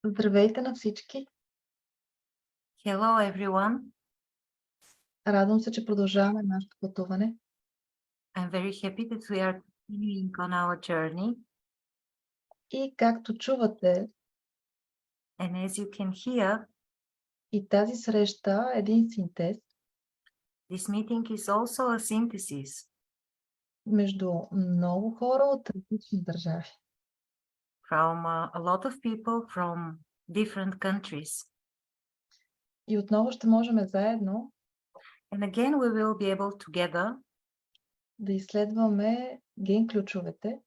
Здравейте на всички! Hello, everyone. Радвам се, че продължаваме нашето пътуване. I'm very happy that we are continuing on our journey. И както чувате, And as you can hear, и тази среща е един синтез this meeting is also a synthesis между много хора от различни държави. from a lot of people from different countries. И отново ще можем заедно And again, we will be able together да изследваме ген ключовете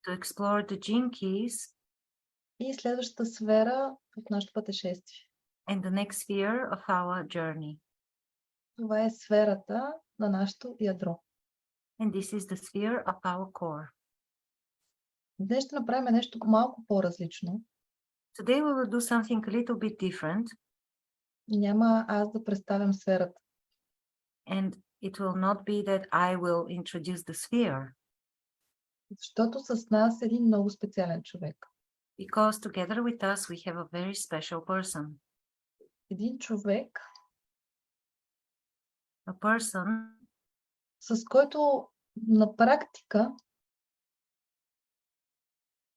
to explore the gene keys и следващата сфера от нашето пътешествие. and the next sphere of our journey. Това е сферата на нашето ядро. And this is the sphere of our core. Днес ще направим нещо малко по-различно. Today we will do something a little bit different, Няма аз да представям сферата. and it will not be that I will introduce the sphere, Защото с нас е един много специален човек. because together with us we have a very special person. Един човек, A person с който на практика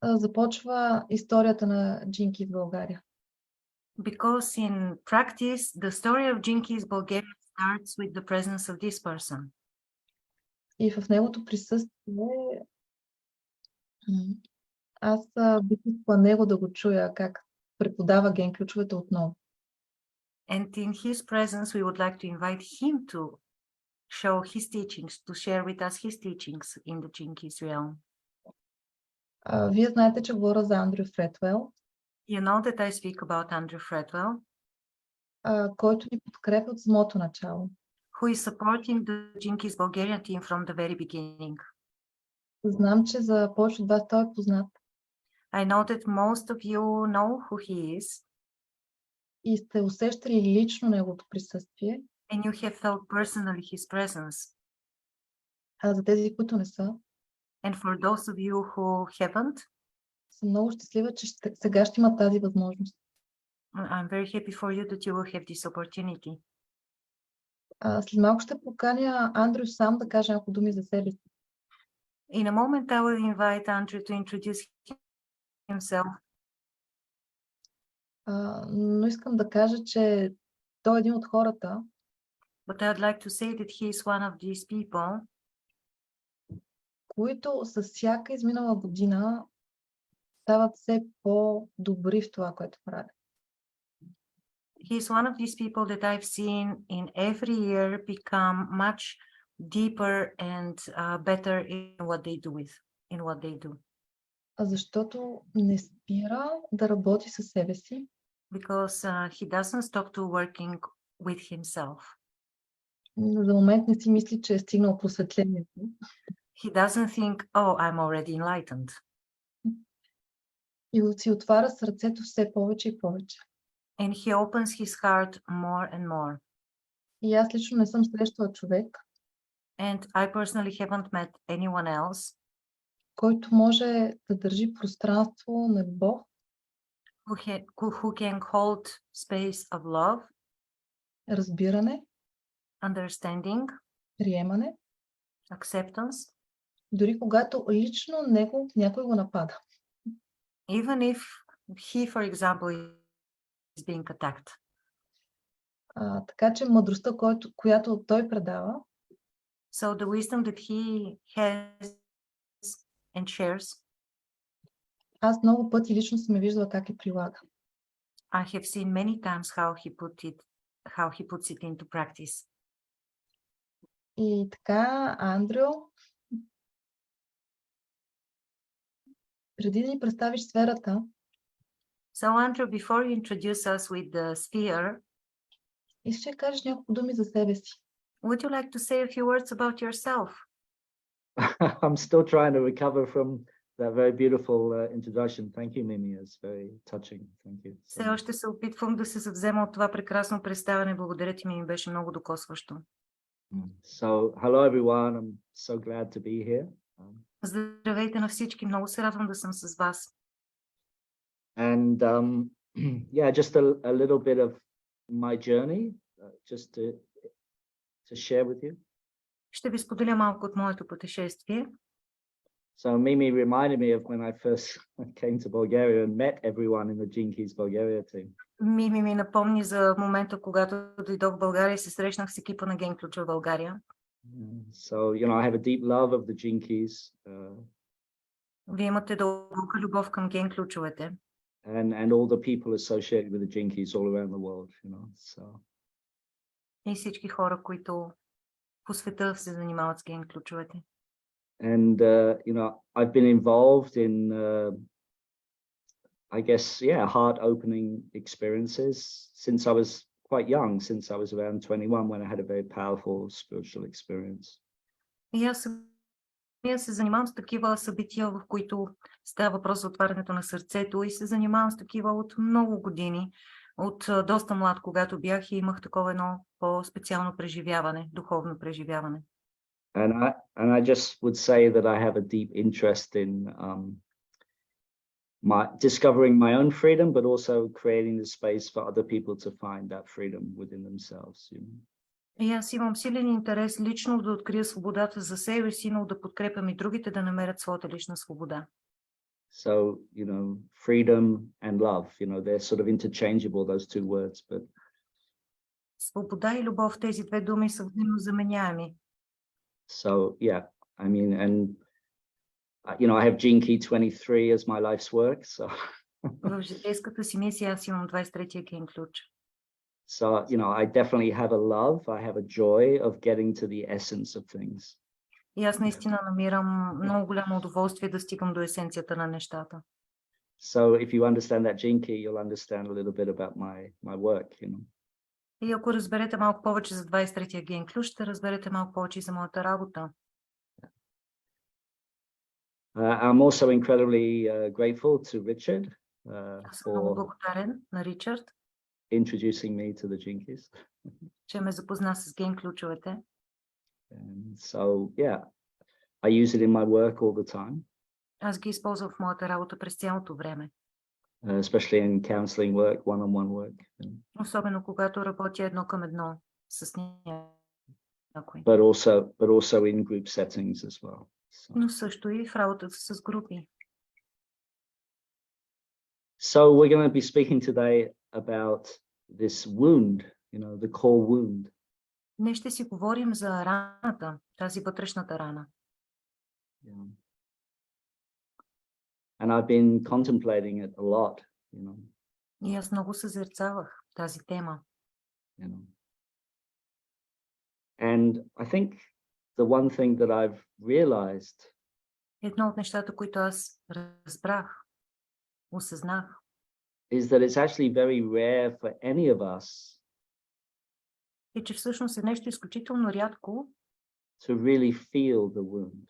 започва историята на Джинки в България. because in practice the story of Jinki's Bulgaria starts with the presence of this person. И в неговото присъствие аз бих искала него да го чуя как преподава ген ключовете отново. And in his presence we would like to invite him to show his teachings, to share with us his teachings in the Jinki's realm. Вие знаете, че говоря за Андрю Фретвел, You know that I speak about Andrew Fretwell, който ни подкрепя от самото начало. who is supporting the Jinki's Bulgarian team from the very beginning. Знам, че за повече от вас той е познат I know that most of you know who he is, и сте усещали лично неговото присъствие. and you have felt personally his presence. За тези, които не са, And for those of you who haven't, съм много щастлива, че сега ще има тази възможност. I'm very happy for you that you will have this opportunity. След малко ще поканя Андрю сам да каже няколко думи за себе си. In a moment, I will invite Andrew to introduce himself. Но искам да кажа, че той е един от хората, But I'd like to say that he is one of these people които с всяка изминала година стават все по-добри в това, което правят. He is one of these people that I've seen in every year become much deeper and better in what they do. Защото не спира да работи със себе си, Because he doesn't stop to working with himself. за момент не си мисли, че е стигнал просветлението. He doesn't think, oh, I'm already enlightened. И си отваря сърцето все повече и повече. And he opens his heart more and more. И аз лично не съм срещала човек, And I personally haven't met anyone else който може да държи пространство на любов, who can hold space of love, разбиране, understanding, приемане, acceptance, дори когато лично него някой го напада. even if he, for example, is being attacked. Така че мъдростта, която той предава, So the wisdom that he has and shares, аз много пъти лично съм виждала как я прилага. I have seen many times how he puts it into practice. И така, Андрю, преди да ни представиш сферата, So Andrew, before you introduce us with the sphere, искаш да кажеш няколко думи за себе си. would you like to say a few words about yourself? I'm still trying to recover from that very beautiful introduction. Thank you, Mimi. It's very touching. Thank you. Все още се опитвам да се съвзема от това прекрасно представяне. Благодаря ти, ми беше много докосващо. So, hello everyone. I'm so glad to be here. Здравейте на всички. Много се радвам да съм с вас. And yeah, just a little bit of my journey, just to share with you. Ще ви споделя малко от моето пътешествие. So Mimi reminded me of when I first came to Bulgaria and met everyone in the Jinkies Bulgaria team. Мими ми напомни за момента, когато дойдох в България и се срещнах с екипа на Ген Ключ в България. So, I have a deep love of the Jinkies, Вие имате дълбока любов към Ген Ключовете and all the people associated with the Jinkies all around the world, so. и всички хора, които по света се занимават с Ген Ключовете. And, I've been involved in, I guess, heart-opening experiences since I was quite young, since I was around 21, when I had a very powerful spiritual experience. И аз се занимавам с такива събития, в които става въпрос за отварянето на сърцето, и се занимавам с такива от много години, от доста млад, когато бях, и имах такова едно по-специално преживяване, духовно преживяване. And I just would say that I have a deep interest in discovering my own freedom, but also creating the space for other people to find that freedom within themselves. И аз имам силен интерес лично да открия свободата за себе си, но да подкрепям и другите да намерят своята лична свобода. So, freedom and love, they're sort of interchangeable, those two words, but Свобода и любов, тези две думи са взаимозаменяеми. so, I mean, and I have Gene Key 23 as my life's work, so В житейската си мисия аз имам 23-я Ген Ключ. so, I definitely have a love, I have a joy of getting to the essence of things. И аз наистина намирам много голямо удоволствие да стигам до есенцията на нещата. So if you understand that Gene Key, you'll understand a little bit about my work, И ако разберете малко повече за 23-я Ген Ключ, ще разберете малко повече и за моята работа. I'm also incredibly grateful to Richard Аз съм много for благодарен на Ричард, introducing me to the Jinkies. че ме запозна с Ген Ключовете. And so, I use it in my work all the time, Аз ги използвам в моята работа през цялото време. Especially in counseling work, one-on-one work. Особено когато работя едно към едно с някой. But also in group settings as well. So, Но също и в работата с групи. so we're going to be speaking today about this wound, the core wound. Днес ще си говорим за раната, тази вътрешната рана. Yeah. And I've been contemplating it a lot, И аз много съзерцавах тази тема. And I think the one thing that I've realized Едно от нещата, които аз разбрах, осъзнах, is that it's actually very rare for any of us е, че всъщност е нещо изключително рядко, to really feel the wound.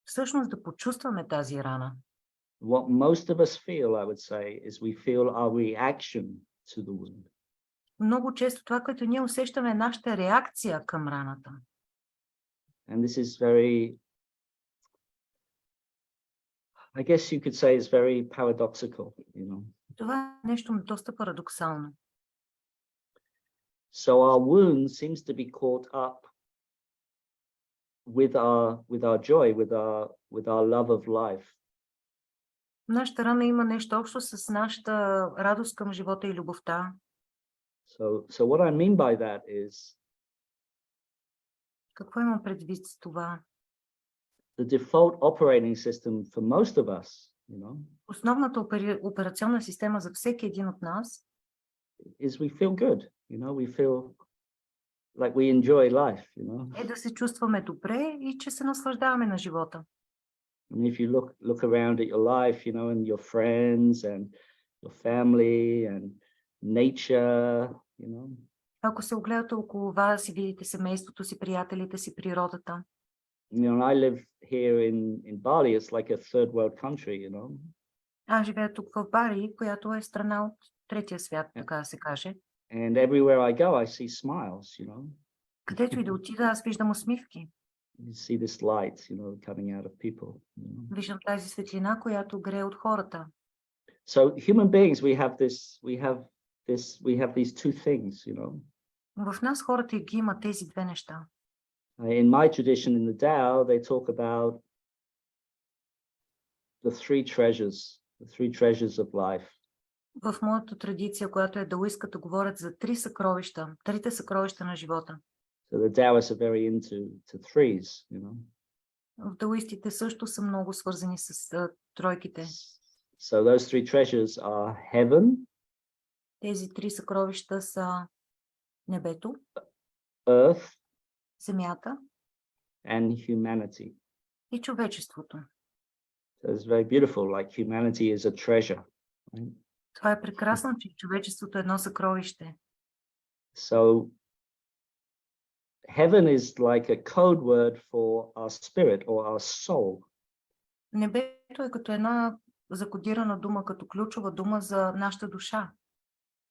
всъщност да почувстваме тази рана. What most of us feel, I would say, is we feel our reaction to the wound. Много често това, което ние усещаме, е нашата реакция към раната. And this is very, I guess you could say it's very paradoxical, Това е нещо доста парадоксално. So our wound seems to be caught up with our joy, with our love of life. Нашата рана има нещо общо с нашата радост към живота и любовта. So what I mean by that is Какво имам предвид с това? the default operating system for most of us, Основната операционна система за всеки един от нас is we feel good, we feel like we enjoy life, е да се чувстваме добре и че се наслаждаваме на живота. I mean, if you look around at your life, and your friends and your family and nature, Ако се огледате около вас и видите семейството си, приятелите си, природата. And I live here in Bali, it's like a third world country, Аз живея тук в Бали, която е страна от третия свят, така да се каже. And everywhere I go, I see smiles, Където и да отида, аз виждам усмивки. You see this light, coming out of people. Виждам тази светлина, която грее от хората. So human beings, we have these two things, you know. В нас хората ги има тези две неща. In my tradition in the Tao, they talk about the three treasures of life. В моята традиция, която е даоистката, говорят за трите съкровища на живота. So the Taoists are very into threes, you know. В даоистите също са много свързани с тройките. So those three treasures are heaven, Тези три съкровища са небето, earth, земята and humanity. и човечеството. So it's very beautiful, like humanity is a treasure. Right? Това е прекрасно, че човечеството е едно съкровище. So heaven is like a code word for our spirit or our soul. Небето е като една закодирана дума, като ключова дума за нашата душа.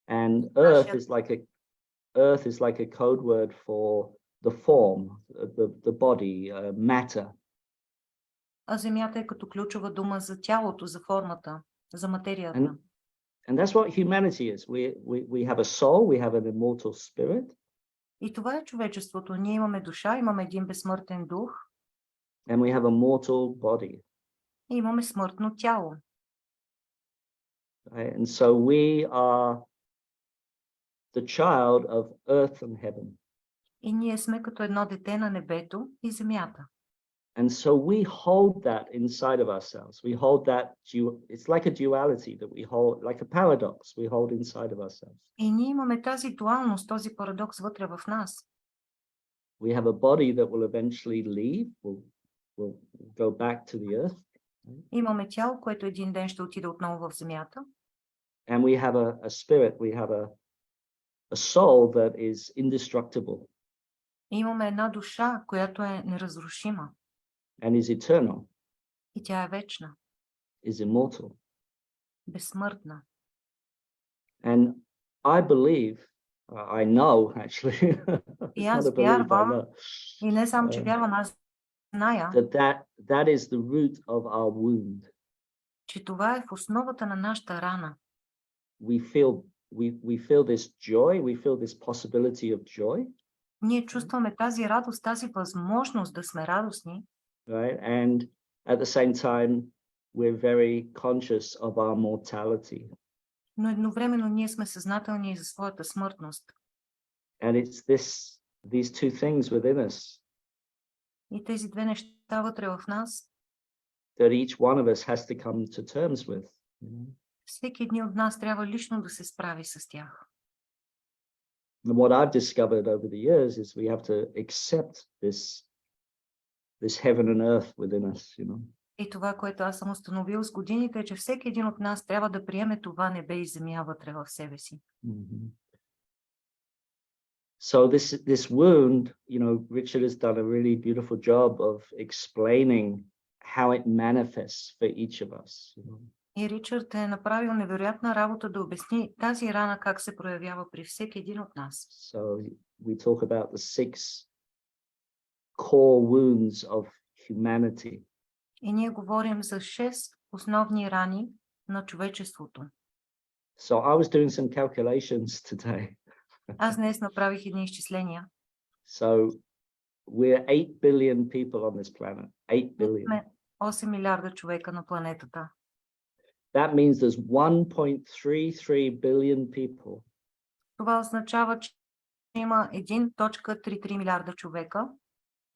And earth is like a code word for the form, the body, matter. А земята е като ключова дума за тялото, за формата, за материята. And that's what humanity is. We have a soul, we have an immortal spirit. И това е човечеството. Ние имаме душа, имаме един безсмъртен дух. And we have a mortal body. И имаме смъртно тяло. Right? And so we are the child of earth and heaven. И ние сме като едно дете на небето и земята. And so we hold that inside of ourselves. We hold that, it's like a duality that we hold, like a paradox we hold inside of ourselves. И ние имаме тази дуалност, този парадокс вътре в нас. We have a body that will eventually leave, will go back to the earth. Имаме тяло, което един ден ще отиде отново в земята. And we have a spirit, we have a soul that is indestructible. И имаме една душа, която е неразрушима. And is eternal. И тя е вечна. Is immortal. Безсмъртна. And I believe, I know actually, И аз вярвам, и не само, че вярвам, аз зная, that is the root of our wound. че това е в основата на нашата рана. We feel this joy, we feel this possibility of joy. Ние чувстваме тази радост, тази възможност да сме радостни. Right? And at the same time, we're very conscious of our mortality. Но едновременно ние сме съзнателни и за своята смъртност. And it's these two things within us. И тези две неща вътре в нас, that each one of us has to come to terms with. всеки един от нас трябва лично да се справи с тях. And what I've discovered over the years is we have to accept this heaven and earth within us, you know. И това, което аз съм установил с годините, е, че всеки един от нас трябва да приеме това небе и земя вътре в себе си. Mm-hmm. So this wound, you know, Richard has done a really beautiful job of explaining how it manifests for each of us. You know? И Ричард е направил невероятна работа да обясни тази рана как се проявява при всеки един от нас. So we talk about the 6 core wounds of humanity. И ние говорим за 6 основни рани на човечеството. So I was doing some calculations today. Аз днес направих едни изчисления. So we're 8 billion people on this planet. 8 billion. Сме 8 милиарда човека на планетата. That means there's 1.33 billion people. Това означава, че има 1.33 милиарда човека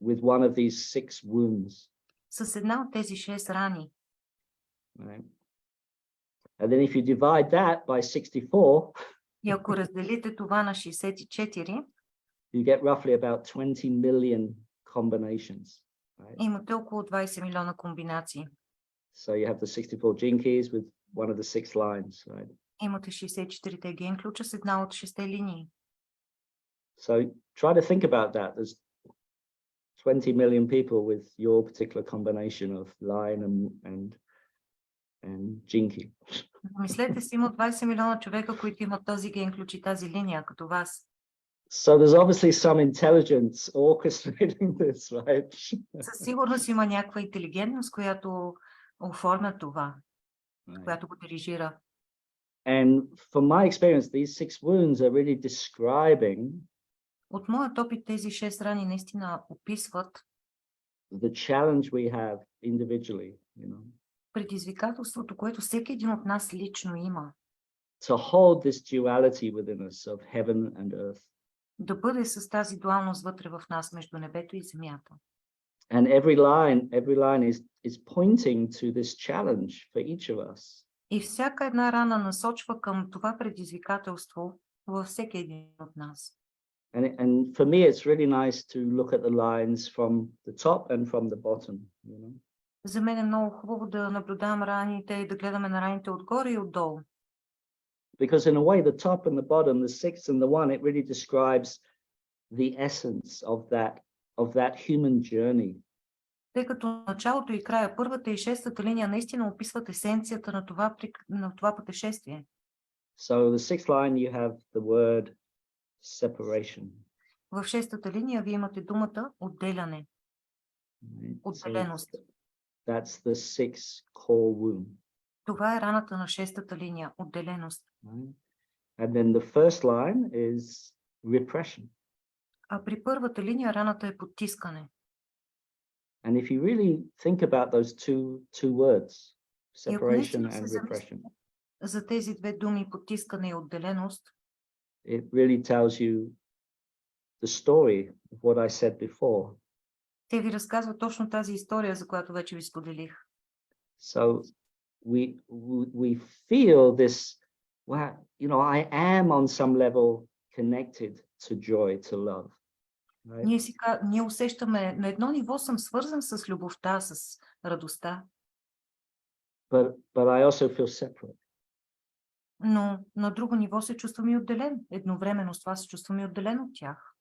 With one of these 6 wounds. с една от тези 6 рани. Right? And then if you divide that by 64, И ако разделите това на 64, you get roughly about 20 million combinations. Right? имате около 20 милиона комбинации. So you have the 64 gene keys with one of the 6 lines, right? Имате 64-те ген ключа с една от 6 линии. So try to think about that. There's 20 million people with your particular combination of line and gene key. Мислете си, има 20 милиона човека, които имат този ген ключ и тази линия, като вас. So there's obviously some intelligence orchestrating this, right? Със сигурност има някаква интелигентност, която оформя това, която го дирижира. And from my experience, these 6 wounds are really describing От моят опит тези 6 рани наистина описват the challenge we have individually, предизвикателството, което всеки един от нас лично има. to hold this duality within us of heaven and earth. Да бъде с тази дуалност вътре в нас между небето и земята. And every line is pointing to this challenge for each of us. И всяка една рана насочва към това предизвикателство във всеки един от нас. And for me, it's really nice to look at the lines from the top and from the bottom. За мен е много хубаво да наблюдавам раните и да гледаме на раните отгоре и отдолу. Because in a way, the top and the bottom, the 6 and the 1, it really describes the essence of that human journey. Тъй като началото и края, първата и шестата линия наистина описват есенцията на това пътешествие. So the 6th line, you have the word separation. В шестата линия вие имате думата отделяне, отделеност. That's the 6th core wound. Това е раната на шестата линия, отделеност. And then the first line is repression. А при първата линия раната е потискане. And if you really think about those two words, И ако separation наистина and се repression, замислите за тези две думи, потискане и отделеност, it really tells you the story of what I said before. те ви разказват точно тази история, за която вече ви споделих. So we feel this, well, I am on some level connected to joy, to love. Right? Ние усещаме, на едно ниво съм свързан с любовта, с радостта. But I also feel separate. Но на друго ниво се чувствам и отделен. Едновременно с това се чувствам и отделен от тях.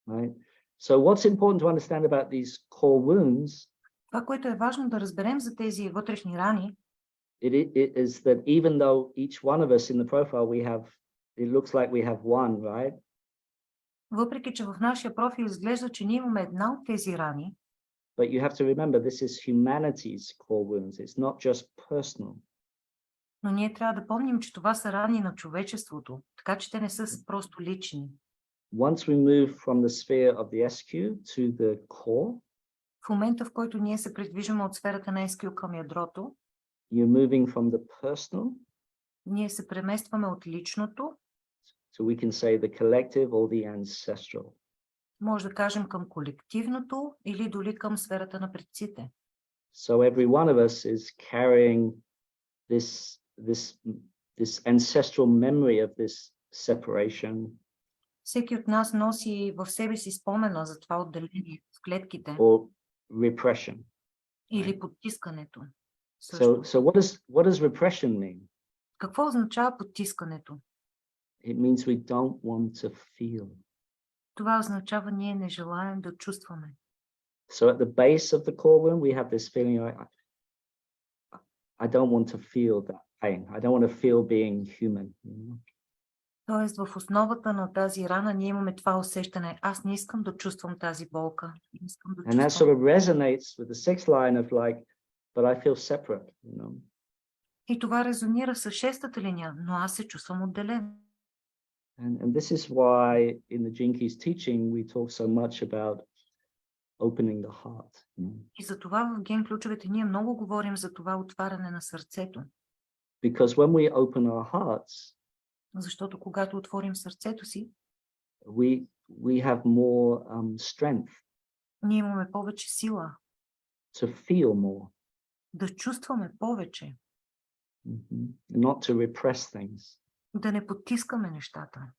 Right? So what's important to understand about these core wounds, Това, което е важно да разберем за тези вътрешни рани, it is that even though each one of us in the profile it looks like we have one, right? въпреки че в нашия профил изглежда, че ние имаме една от тези рани, But you have to remember, this is humanity's core wounds. It's not just personal. но ние трябва да помним, че това са рани на човечеството, така че те не са просто лични. Once we move from the sphere of the SQ to the core, В момента, в който ние се придвижваме от сферата на SQ към ядрото, you're moving from the personal, ние се преместваме от личното, so we can say the collective or the ancestral. може да кажем към колективното или дори към сферата на предците. So every one of us is carrying this ancestral memory of this separation, Всеки от нас носи в себе си спомена за това отделение в клетките or repression. или потискането. So what does repression mean? Какво означава потискането? It means we don't want to feel. Това означава ние не желаем да чувстваме. So at the base of the core wound, we have this feeling I don't want to feel that pain. I don't want to feel being human. Тоест в основата на тази рана ние имаме това усещане. Аз не искам да чувствам тази болка. Искам да And that sort of resonates with the 6th line of like, but I feel separate, И това резонира с шестата линия, но аз се чувствам отделен. And this is why in the Gene Keys teaching we talk so much about opening the heart. И за това в ген ключовете ние много говорим за това отваряне на сърцето. Because when we open our hearts, Защото когато отворим сърцето си, we have more strength ние имаме повече сила to feel more, да чувстваме повече, not to repress things. да не потискаме нещата.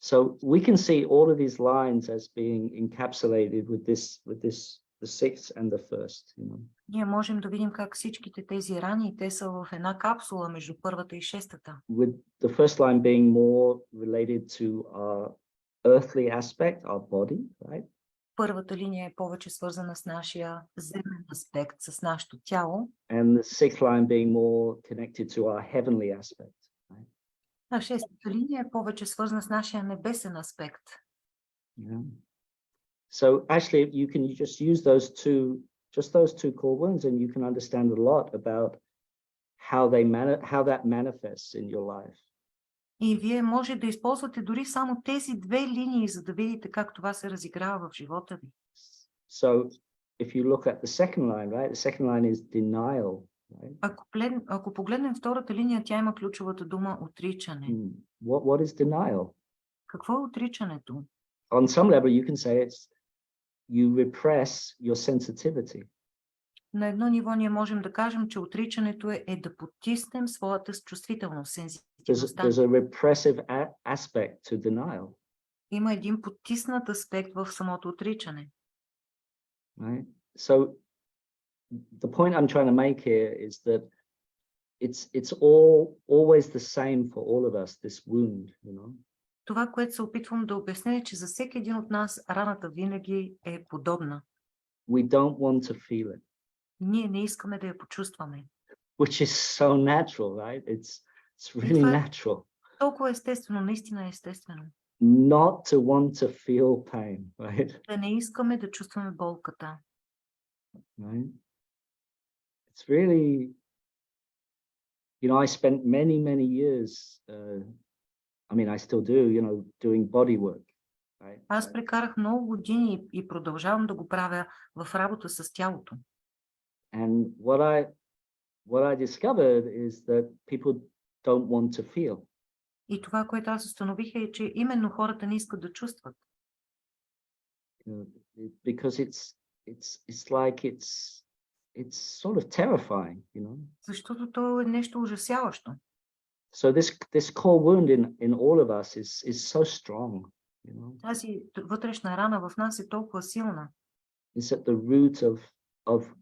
So we can see all of these lines as being encapsulated with the 6th and the 1st. Ние можем да видим как всичките тези рани, те са в една капсула между първата и шестата. With the first line being more related to our earthly aspect, our body, right? Първата линия е повече свързана с нашия земен аспект, с нашето тяло. And the 6th line being more connected to our heavenly aspect. А шестата линия е повече свързана с нашия небесен аспект. Yeah. So actually, you can just use those two core wounds, and you can understand a lot about how that manifests in your life. И вие може да използвате дори само тези две линии, за да видите как това се разиграва в живота ви. So if you look at the second line, right? The second line is denial, right? Ако погледнем втората линия, тя има ключовата дума отричане. What is denial? Какво е отричането? On some level, you can say it's you repress your sensitivity. На едно ниво ние можем да кажем, че отричането е да потиснем своята чувствителност, сензитивността. There's a repressive aspect to denial. Има един потиснат аспект в самото отричане. Right? So the point I'm trying to make here is that it's always the same for all of us, this wound, you know. Това, което се опитвам да обясня, е, че за всеки един от нас раната винаги е подобна. We don't want to feel it. Ние не искаме да я почувстваме. Which is so natural, right? It's really natural. Толкова естествено, наистина е естествено. Not to want to feel pain, right? Да не искаме да чувстваме болката. Right? It's really, you know, I spent many years, I mean, I still do, you know, doing body work, right? Аз прекарах много години и продължавам да го правя в работа с тялото. And what I discovered is that people don't want to feel. И това, което аз установих, е, че именно хората не искат да чувстват. Because it's like it's sort of terrifying, you know. Защото то е нещо ужасяващо. So this core wound in all of us is so strong, you know. Тази вътрешна рана в нас е толкова силна. It's at the root of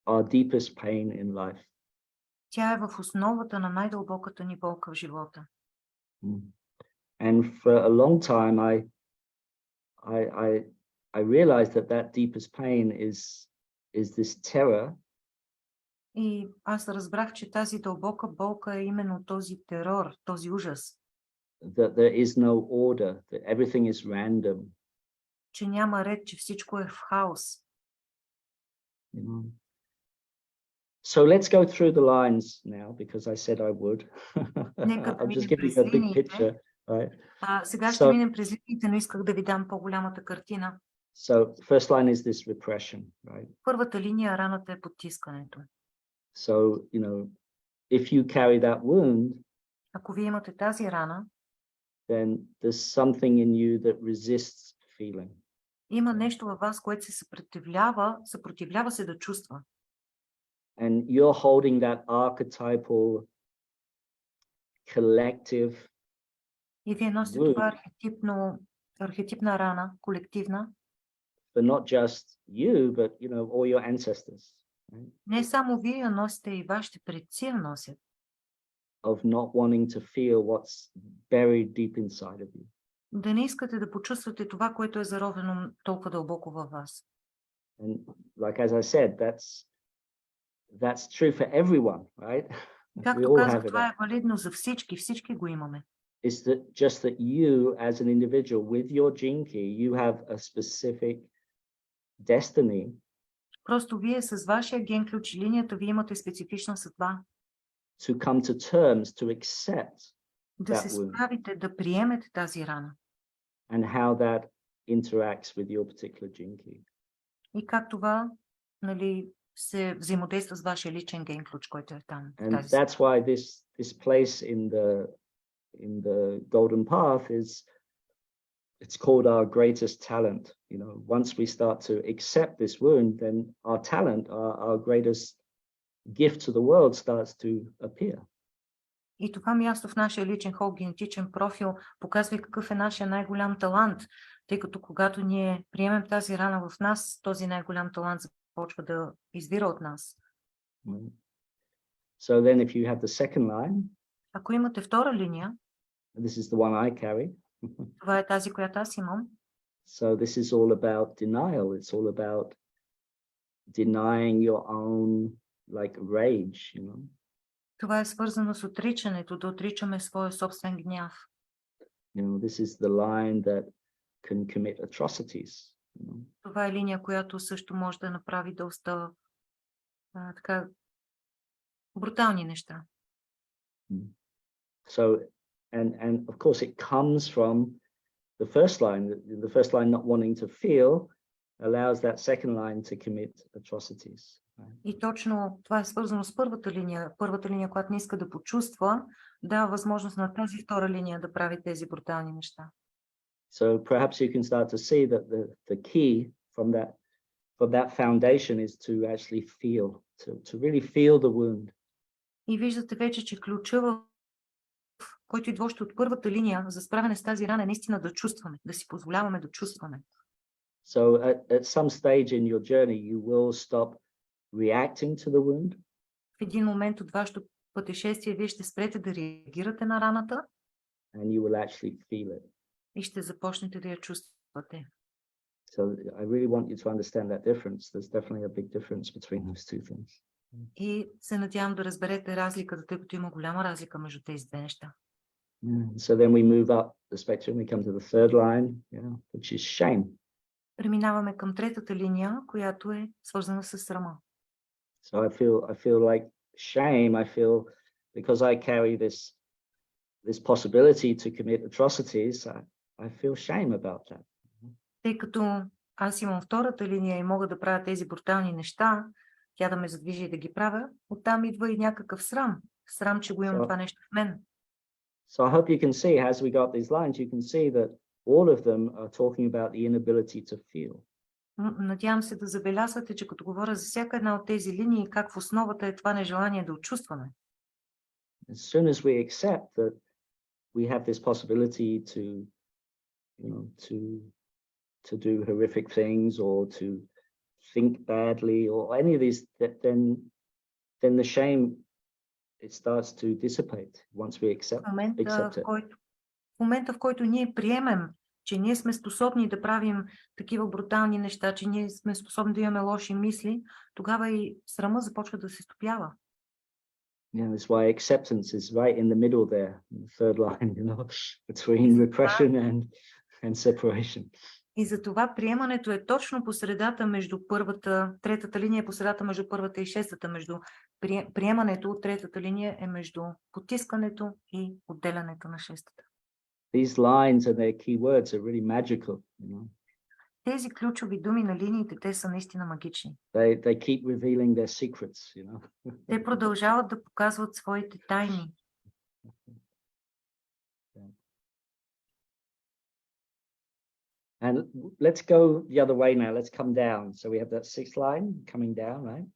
our deepest pain in life. Тя е в основата на най-дълбоката ни болка в живота. And for a long time, I realized that deepest pain is this terror. И аз разбрах, че тази дълбока болка е именно този терор, този ужас. That there is no order, that everything is random. Че няма ред, че всичко е в хаос. You know? So let's go through the lines now, because I said I would. I'm just giving you a big picture, right? Сега ще минем през линиите, но исках да ви дам по-голямата картина. So first line is this repression, right? Първата линия, раната е потискането. So, you know, if you carry that wound, ако вие имате тази рана, then there's something in you that resists feeling. Има нещо във вас, което се съпротивлява се да чувства. And you're holding that archetypal, collective. И вие носите това архетипна рана, колективна. But not just you, but you know, all your ancestors. Right? Не само вие я носите, и вашите предци я носят. Of not wanting to feel what's buried deep inside of you. Да не искате да почувствате това, което е заровено толкова дълбоко във вас. And like as I said, that's true for everyone, right? Както казах, това е валидно за всички, всички го имаме. It's just that you as an individual with your gene key, you have a specific destiny. Просто вие с вашия ген ключ и линията ви имате специфична съдба. To come to terms, to accept да се справите, да приемете тази рана. And how that interacts with your particular gene key. И как това, нали, се взаимодейства с вашия личен ген ключ, който е там. And that's why this place in the golden path it's called our greatest talent. You know, once we start to accept this wound, then our talent, our greatest gift to the world starts to appear. И това място в нашия личен генетичен профил показва какъв е нашия най-голям талант, тъй като когато ние приемем тази рана в нас, този най-голям талант започва да извира от нас. So then if you have the second line, ако имате втора линия, this is the one I carry. Това е тази, която аз имам. So this is all about denial. It's all about denying your own like rage, you know. Това е свързано с отричането, да отричаме своя собствен гняв. You know, this is the line that can commit atrocities. You know? Това е линия, която също може да направи доста така брутални неща. So, and of course it comes from the first line. The first line, not wanting to feel, allows that second line to commit atrocities. Right? И точно това е свързано с първата линия. Първата линия, която не иска да почувства, дава възможност на тази втора линия да прави тези брутални неща. So perhaps you can start to see that the key from that foundation is to actually feel, to really feel the wound. И виждате вече, че ключът, който идва още от първата линия за справяне с тази рана, е наистина да чувстваме, да си позволяваме да чувстваме. So at some stage in your journey, you will stop reacting to the wound. В един момент от вашето пътешествие вие ще спрете да реагирате на раната And you will actually feel it. и ще започнете да я чувствате. So I really want you to understand that difference. There's definitely a big difference between those two things. И се надявам да разберете разликата, тъй като има голяма разлика между тези две неща. So then we move up the spectrum. We come to the third line, which is shame. Преминаваме към третата линия, която е свързана с срама. So I feel like shame. I feel because I carry this possibility to commit atrocities. I feel shame about that. Тъй като аз имам втората линия и мога да правя тези брутални неща, тя да ме задвижи и да ги правя, оттам идва и някакъв срам. Срам, че го имам това нещо в мен. So I hope you can see, as we got these lines, you can see that all of them are talking about the inability to feel. Надявам се да забелязвате, че като говоря за всяка една от тези линии, как в основата е това нежелание да очувстваме. As soon as we accept that we have this possibility to do horrific things or to think badly or any of these, then the shame, it starts to dissipate once we accept it. В момента, в който ние приемем, че ние сме способни да правим такива брутални неща, че ние сме способни да имаме лоши мисли, тогава и срама започва да се стопява. Yeah, that's why acceptance is right in the middle there, in the third line, between repression and separation. И за това приемането е точно по средата между третата линия е по средата между първата и шестата, между приемането от третата линия е между потискането и отделянето на шестата. These lines and their key words are really magical, Тези ключови думи на линиите, те са наистина магични. They keep revealing their secrets, Те продължават да показват своите тайни. And let's go the other way now. Let's come down. So we have that sixth line coming down, right?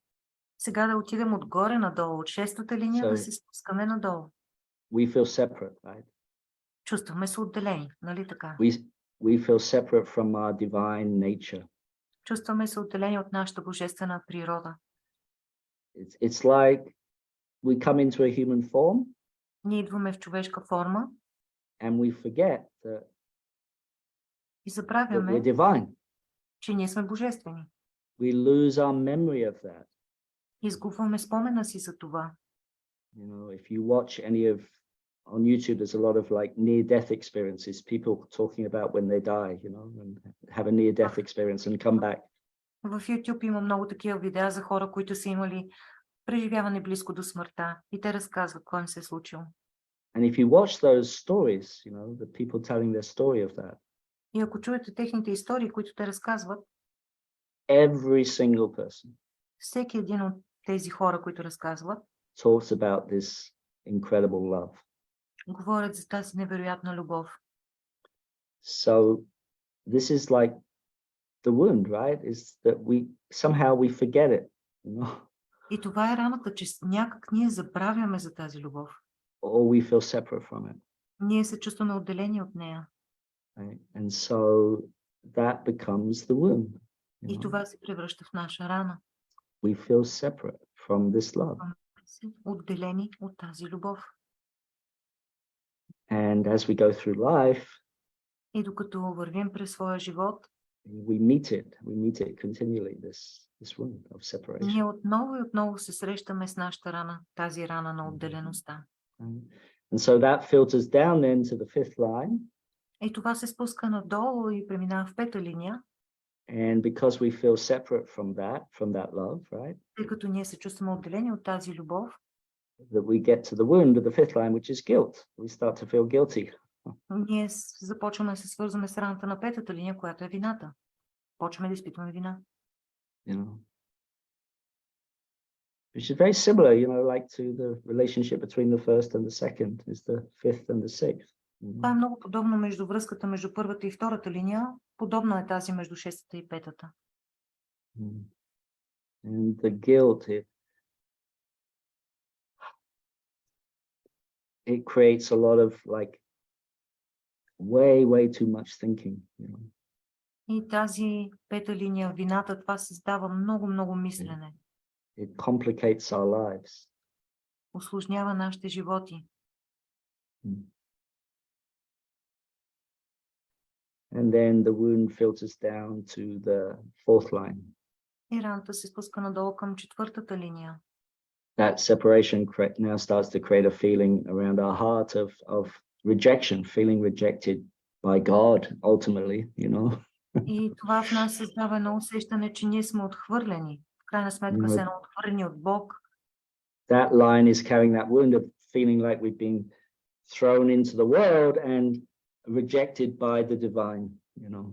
Сега да отидем отгоре надолу, от шестата линия да се спускаме надолу. We feel separate, right? Чувстваме се отделени, нали така? We feel separate from our divine nature. Чувстваме се отделени от нашата божествена природа. It's like we come into a human form. Ние идваме в човешка форма. And we forget that и забравяме, we're divine. Че ние сме божествени. We lose our memory of that. Изгубваме спомена си за това. If you watch any of on YouTube, there's a lot of like near-death experiences, people talking about when they die, and have a near-death experience and come back. В YouTube има много такива видеа за хора, които са имали преживяване близко до смъртта и те разказват какво им се е случило. And if you watch those stories, the people telling their story of that. И ако чуете техните истории, които те разказват, every single person, всеки един от тези хора, които разказват, talks about this incredible love. Говорят за тази невероятна любов. So this is like the wound, right? Is that we forget it, И това е раната, че някак ние забравяме за тази любов. Or we feel separate from it. Ние се чувстваме отделени от нея. Right? And so that becomes the wound. И това се превръща в наша рана. We feel separate from this love. Отделени от тази любов. And as we go through life, и докато вървим през своя живот, we meet it continually, this wound of separation. Ние отново и отново се срещаме с нашата рана, тази рана на отделеността. And so that filters down then to the fifth line. И това се спуска надолу и преминава в пета линия. And because we feel separate from that love, right? Тъй като ние се чувстваме отделени от тази любов, that we get to the wound of the fifth line, which is guilt. We start to feel guilty. Ние започваме да се свързваме с раната на петата линия, която е вината. Почваме да изпитваме вина. You know, which is very similar, you know, like to the relationship between the first and the second, is the fifth and the sixth. Това е много подобно между връзката между първата и втората линия. Подобно е тази между шестата и петата. And the guilt, it creates a lot of like way too much thinking, you know. И тази пета линия, вината, това създава много мислене. It complicates our lives. Усложнява нашите животи. And then the wound filters down to the fourth line. И раната се спуска надолу към четвъртата линия. That separation now starts to create a feeling around our heart of rejection, feeling rejected by God, ultimately, you know. И това в нас създава едно усещане, че ние сме отхвърлени. В крайна сметка сме отхвърлени от Бог. That line is carrying that wound of feeling like we've been thrown into the world and rejected by the divine, you know.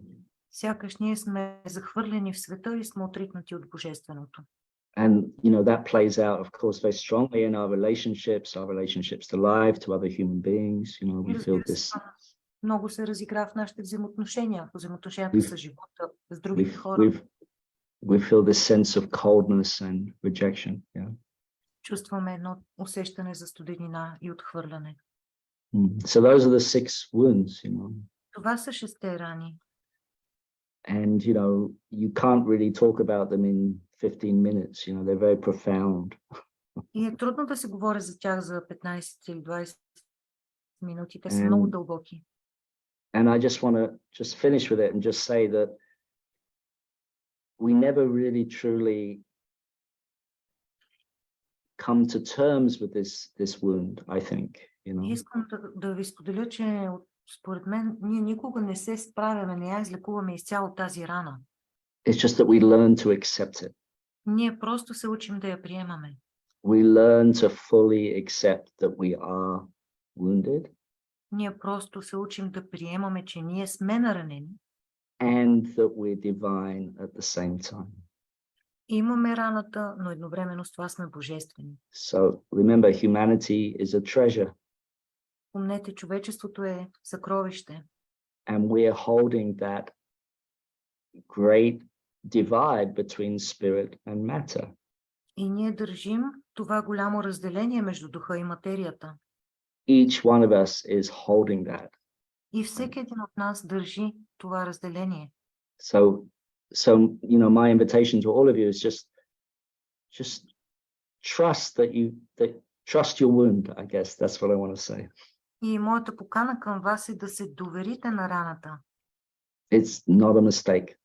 Сякаш ние сме захвърлени в света и сме отритнати от Божественото. And, you know, that plays out, of course, very strongly in our relationships to life, to other human beings, you know, we feel this. Много се разигра в нашите взаимоотношения, взаимоотношенията с живота, с другите хора. We feel this sense of coldness and rejection, yeah. Чувстваме едно усещане за студенина и отхвърляне. So those are the 6 wounds, you know. Това са 6 рани. And, you know, you can't really talk about them in 15 minutes, you know, they're very profound. И е трудно да се говори за тях за 15 или 20 минути, те са много дълбоки. And I just want to finish with it and just say that we never really truly come to terms with this wound, I think, you know. Искам да ви споделя, че според мен ние никога не се справяме, не я излекуваме изцяло тази рана. It's just that we learn to accept it. Ние просто се учим да я приемаме. We learn to fully accept that we are wounded. Ние просто се учим да приемаме, че ние сме наранени. And that we're divine at the same time. Имаме раната, но едновременно с това сме божествени. So remember, humanity is a treasure. Помнете, човечеството е съкровище. And we are holding that great divide between spirit and matter. И ние държим това голямо разделение между духа и материята. Each one of us is holding that. И всеки един от нас държи това разделение. So you know, my invitation to all of you is just trust trust your wound, I guess. That's what I want to say. И моята покана към вас е да се доверите на раната. It's not a mistake.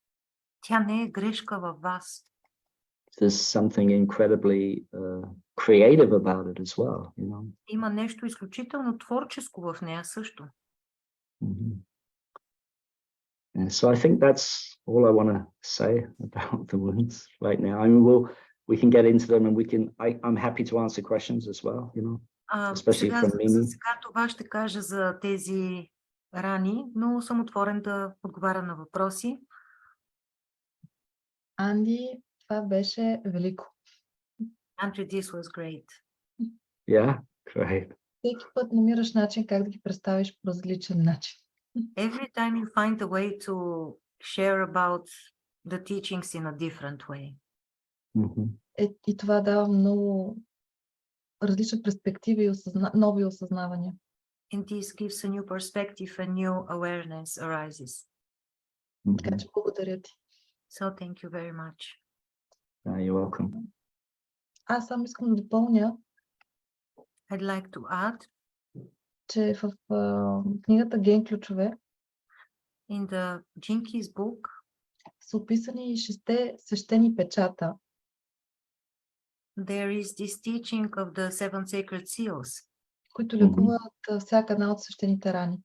Тя не е грешка във вас. There's something incredibly creative about it as well, you know. Има нещо изключително творческо в нея също. And so I think that's all I want to say about the wounds right now. I mean, we can get into them, and I'm happy to answer questions as well, you know, especially from Mimi. Сега това ще кажа за тези рани, но съм отворен да отговаря на въпроси. Анди, това беше велико. Andrew, this was great. Yeah, great. Всеки път намираш начин как да ги представиш по различен начин. Every time you find a way to share about the teachings in a different way. И това дава много различна перспектива и нови осъзнавания. And this gives a new perspective, a new awareness arises. Така че благодаря ти. So thank you very much. You're welcome. Аз само искам да допълня, I'd like to add, че в книгата Ген ключове in the Jinki's book са описани 6 свещени печата. There is this teaching of the 7 sacred seals. Които лекуват всяка една от свещените рани.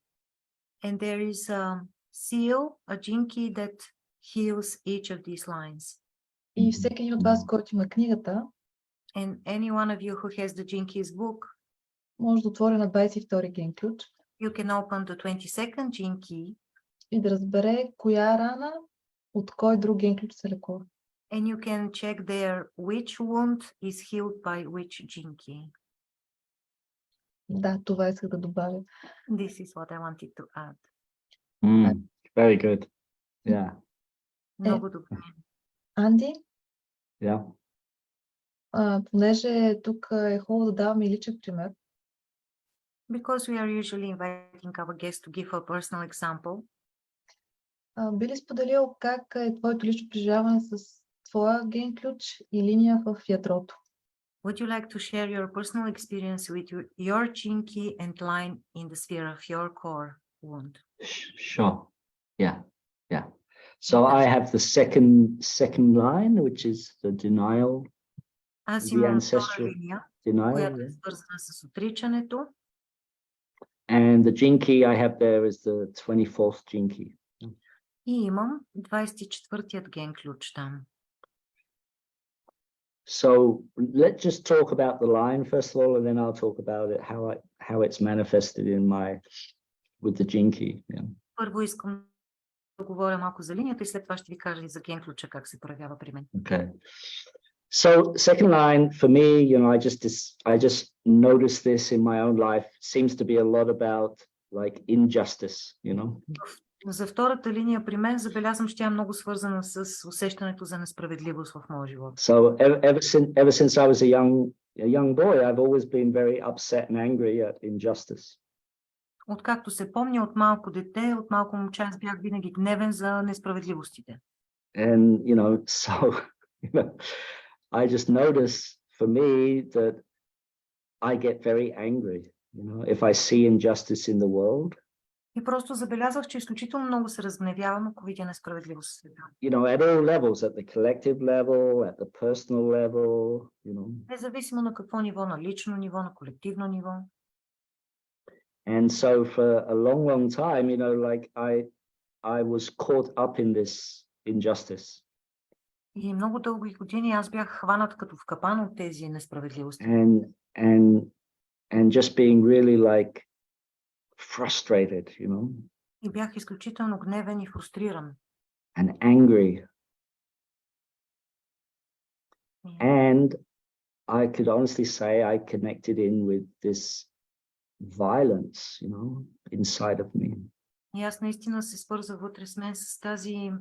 And there is a seal, a Jinki that heals each of these lines. И всеки един от вас, който има книгата, And any one of you who has the Jinkies book, може да отвори на 22 ген ключ you can open the 22nd Jinki и да разбере коя рана от кой друг ген ключ се лекува. and you can check there which wound is healed by which Jinki. Да, това исках да добавя. This is what I wanted to add. Very good. Yeah. Много добре. Анди, Yeah. понеже тук е хубаво да даваме и личен пример, Because we are usually inviting our guests to give a personal example, би ли споделил как е твоето лично преживяване с твоя ген ключ и линия в ядрото? would you like to share your personal experience with your Jinki and line in the sphere of your core wound? Sure. Yeah. Yeah. So I have the second line, which is the denial, Аз the имам втора ancestral линия, denial. която е Yeah. свързана с отричането. And the jinki I have there is the 24th jinki. И имам 24-тият ген ключ там. So let's just talk about the line first of all, and then I'll talk about it, how it's manifested in with the jinki. Yeah. Първо искам да говоря малко за линията и след това ще ви кажа и за ген ключа как се проявява при мен. Okay. So second line for me, I just noticed this in my own life. Seems to be a lot about like injustice, За втората линия при мен забелязвам, че тя е много свързана с усещането за несправедливост в моя живот. So ever since I was a young boy, I've always been very upset and angry at injustice. Откакто се помня от малко дете, от малко момче, аз бях винаги гневен за несправедливостите. And so I just notice for me that I get very angry, if I see injustice in the world. И просто забелязах, че изключително много се разгневявам, ако видя несправедливост в света. At all levels, at the collective level, at the personal level, Независимо на какво ниво, на лично ниво, на колективно ниво. And so for a long time, like I was caught up in this injustice. И много дълги години аз бях хванат като в капан от тези несправедливости. And just being really like frustrated, И бях изключително гневен и фрустриран. and angry. And I could honestly say I connected in with this violence, inside of me. И аз наистина се свързах вътре с мен с тази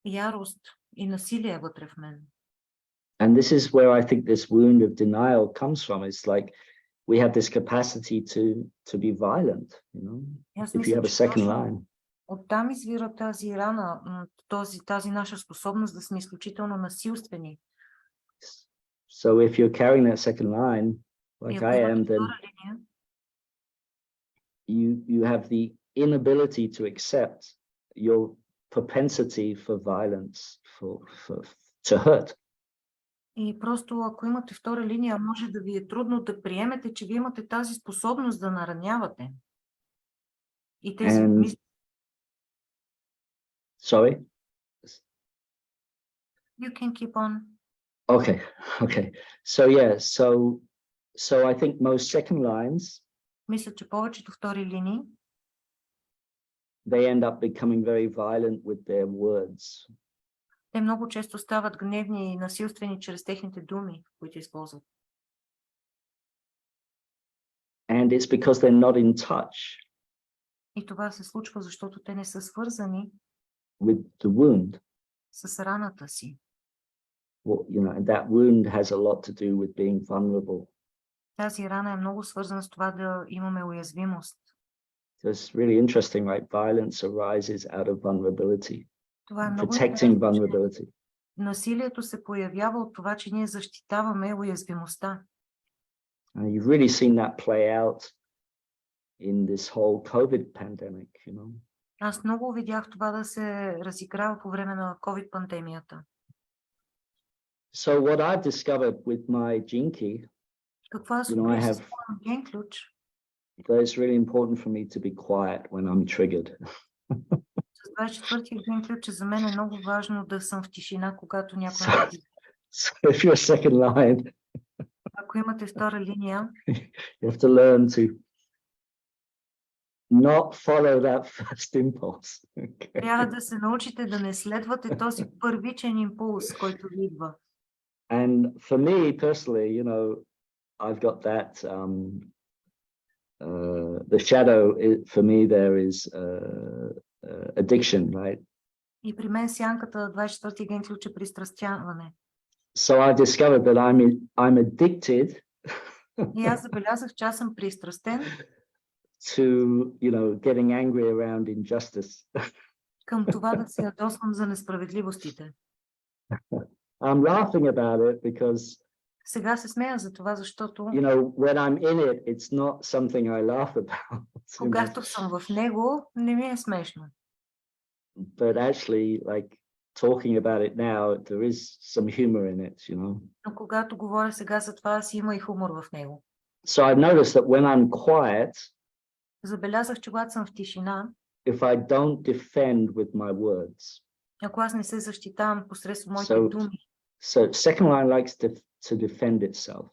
ярост и насилие вътре в мен. And this is where I think this wound of denial comes from. It's like we have this capacity to be violent, if you have a second line. Оттам извира тази рана, тази наша способност да сме изключително насилствени. So if you're carrying that second line, like I am, then you have the inability to accept your propensity for violence, to hurt. И просто ако имате втора линия, може да ви е трудно да приемете, че вие имате тази способност да наранявате. И тези мисли. Sorry? You can keep on. Okay. So yeah, so I think most second lines, Мисля, че повечето втори линии, they end up becoming very violent with their words. те много често стават гневни и насилствени чрез техните думи, които използват. And it's because they're not in touch. И това се случва, защото те не са свързани with the wound. С раната си. Well, and that wound has a lot to do with being vulnerable. Тази рана е много свързана с това да имаме уязвимост. So it's really interesting, right? Violence arises out of vulnerability. Това е много protecting vulnerability. Насилието се появява от това, че ние защитаваме уязвимостта. You've really seen that play out in this whole COVID pandemic, Аз много видях това да се разиграва по време на COVID пандемията. So what I've discovered with my jinki, Какво аз I have ген ключ? that it's really important for me to be quiet when I'm triggered. С 24-тия ген ключ за мен е много важно да съм в тишина, когато някой ме So if you're a second line, Ако имате втора линия, you have to learn to not follow that first impulse. Okay. трябва да се научите да не следвате този първичен импулс, който ви идва. And for me personally, you know, I've got that the shadow for me there is addiction, right? И при мен сянката 24-ти ген ключ е пристрастяване. So I discovered that I'm addicted И аз забелязах, че аз съм пристрастен to, you know, getting angry around injustice. към това да се ядосвам за несправедливостите. I'm laughing about it because, Сега се смея за това, защото you know, when I'm in it, it's not something I laugh about. You know? когато съм в него, не ми е смешно. But actually, like talking about it now, there is some humor in it, you know. Но когато говоря сега за това, си има и хумор в него. So I've noticed that when I'm quiet, Забелязах, че когато съм в тишина, if I don't defend with my words, ако аз не се защитавам посредством моите So- думи, so second line likes to defend itself.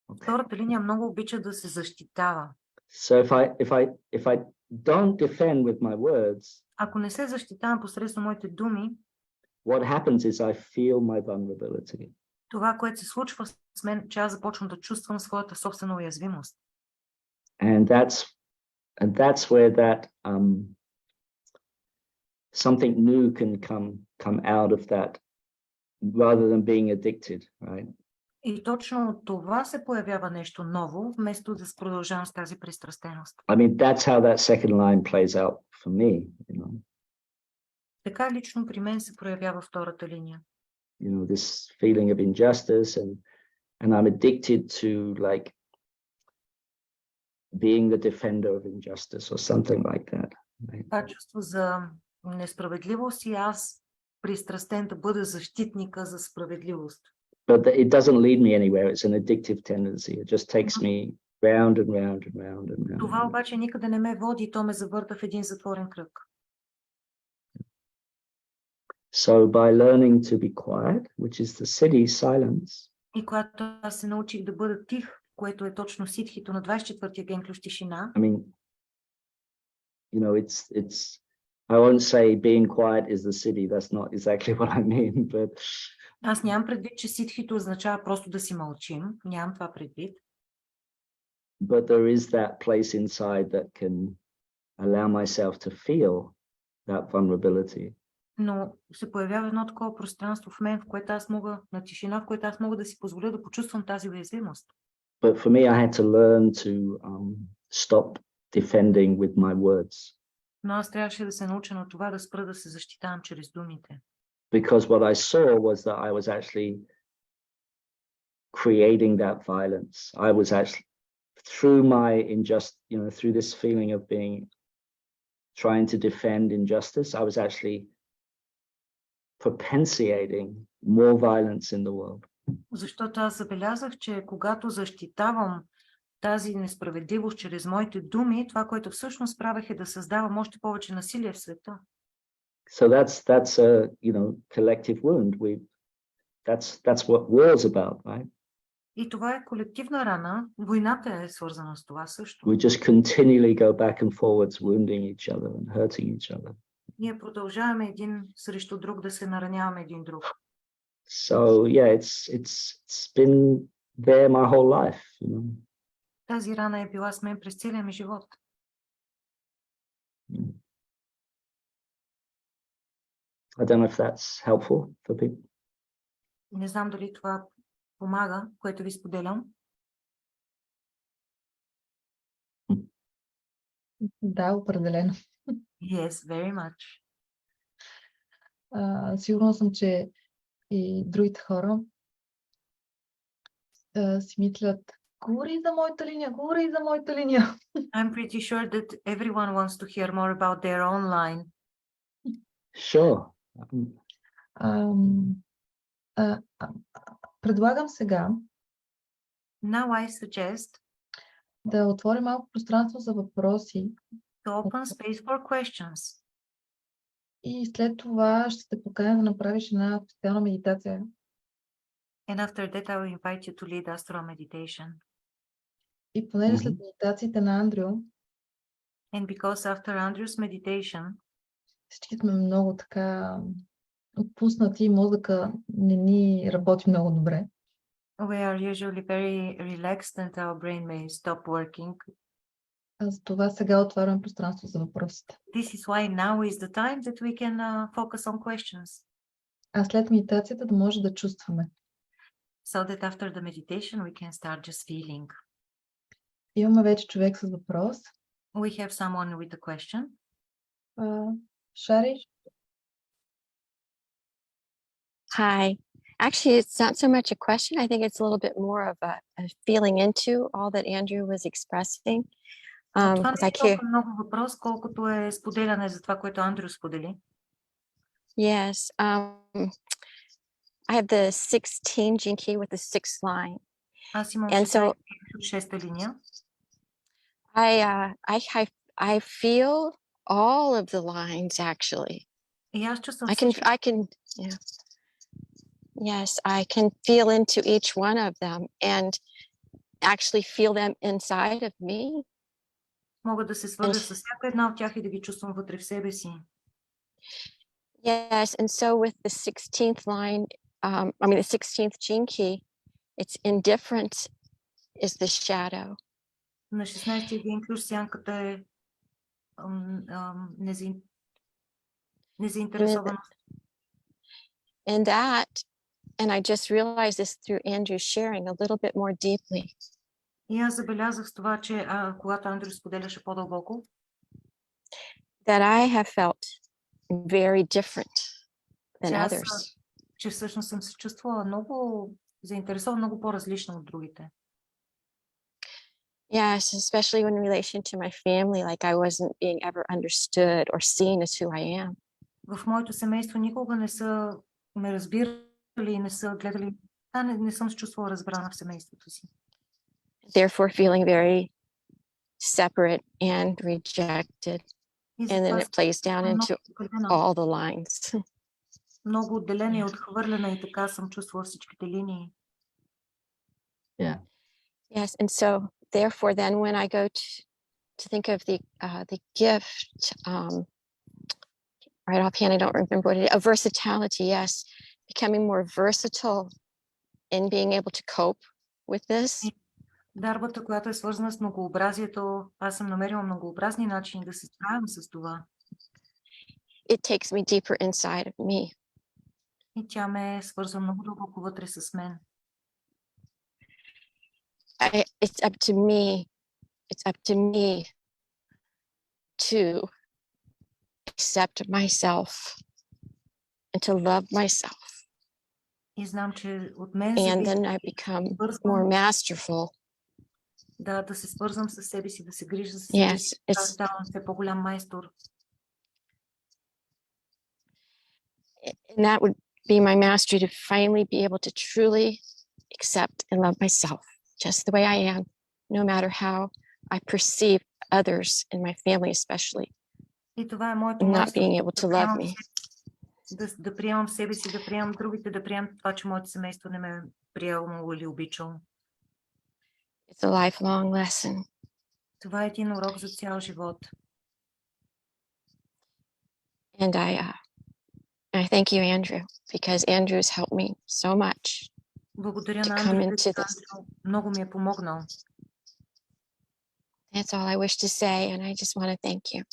Okay. втората линия много обича да се защитава. So if I don't defend with my words, Ако не се защитавам посредством моите думи, what happens is I feel my vulnerability. това, което се случва с мен, че аз започвам да чувствам своята собствена уязвимост. And that's where that something new can come out of that rather than being addicted, right? И точно от това се появява нещо ново, вместо да продължавам с тази пристрастеност. I mean, that's how that second line plays out for me, you know. Така лично при мен се проявява втората линия. You know, this feeling of injustice and I'm addicted to like being the defender of injustice or something like that. Right? Това чувство за несправедливост и аз пристрастен да бъда защитника за справедливост. But it doesn't lead me anywhere. It's an addictive tendency. It just takes me round and round and round and round. Това обаче никъде не ме води и то ме завърта в един затворен кръг. So by learning to be quiet, which is the siddhi, silence, И когато аз се научих да бъда тих, което е точно ситхито на 24-тия ген ключ тишина, I mean, you know, it's I won't say being quiet is the siddhi. That's not exactly what I mean, but аз нямам предвид, че ситхито означава просто да си мълчим. Нямам това предвид. there is that place inside that can allow myself to feel that vulnerability. Но се появява едно такова пространство в мен, в което аз мога, на тишина, в което аз мога да си позволя да почувствам тази уязвимост. But for me, I had to learn to stop defending with my words, Но аз трябваше да се науча на това да спра да се защитавам чрез думите. because what I saw was that I was actually creating that violence. I was actually, through my through this feeling of trying to defend injustice, I was actually propitiating more violence in the world. Защото аз забелязах, че когато защитавам тази несправедливост чрез моите думи, това, което всъщност правех, е да създавам още повече насилие в света. So that's a collective wound. That's what war's about, right? И това е колективна рана. Войната е свързана с това също. We just continually go back and forwards, wounding each other and hurting each other. Ние продължаваме един срещу друг да се нараняваме един друг. So yeah, it's been there my whole life, you know. Тази рана е била с мен през целия ми живот. I don't know if that's helpful for people. Не знам дали това помага, което ви споделям. Да, определено. Yes, very much. Сигурна съм, че и другите хора си мислят, говори за моята линия, говори за моята линия. I'm pretty sure that everyone wants to hear more about their own line. Sure. Предлагам сега Now I suggest да отворим малко пространство за въпроси to open space for questions. и след това ще те поканя да направиш една специална медитация. And after that, I will invite you to lead us through a meditation. И понеже след медитациите на Андрю And because after Andrew's meditation, всички сме много така отпуснати и мозъка не ни работи много добре. we are usually very relaxed and our brain may stop working. Затова сега отварям пространство за въпросите. This is why now is the time that we can focus on questions. А след медитацията да може да чувстваме. So that after the meditation, we can start just feeling. Имаме вече човек с въпрос. We have someone with a question. Шари? Hi. Actually, it's not so much a question. I think it's a little bit more of a feeling into all that Andrew was expressing. Това не Because I е care. толкова много въпрос, колкото е споделяне за това, което Андрю сподели. Yes. I have the 16 gene key with the 6th line. Аз имам And so 6-та линия. I feel all of the lines actually. И аз чувствам I can, yeah. Yes, I can feel into each one of them and actually feel them inside of me. Мога да се свържа с всяка една от тях и да ги чувствам вътре в себе си. Yes, and so with the 16th line, the 16th gene key, it's indifference is the shadow. На 16-ти ген ключ сянката е незаинтересованост. And I just realized this through Andrew sharing a little bit more deeply. И аз забелязах с това, че когато Андрю споделяше по-дълбоко, that I have felt very different than others. Че всъщност съм се чувствала много заинтересована, много по-различна от другите. Yes, especially in relation to my family, like I wasn't being ever understood or seen as who I am. В моето семейство никога не са ме разбирали и не са гледали. Не съм се чувствала разбрана в семейството си. Therefore feeling very separate and rejected. And then it plays down into all the lines. Много отделена и отхвърлена и така съм чувствала всичките линии. Yeah. Yes, and so therefore then when I go to think of the gift, right offhand I don't remember what it is, a versatility, yes, becoming more versatile in being able to cope with this. Дарбата, която е свързана с многообразието, аз съм намерила многообразни начини да се справям с това. It takes me deeper inside of me. И тя ме свързва много дълбоко вътре с мен. It's up to me to accept myself and to love myself. И знам, че от мен and then I become more masterful. Да се свързвам с себе си, да се грижа за себе си, да ставам все по-голям майстор. And that would be my mastery, to finally be able to truly accept and love myself just the way I am, no matter how I perceive others in my family especially. И това е моето not being able to love me. Да приемам себе си, да приемам другите, да приемам това, че моето семейство не ме е приемало или обичало. It's a lifelong lesson. Това е един урок за цял живот. And I thank you, Andrew, because Andrew's helped me so much. Благодаря на Андрю, много ми е помогнал. That's all I wish to say, and I just want to thank you.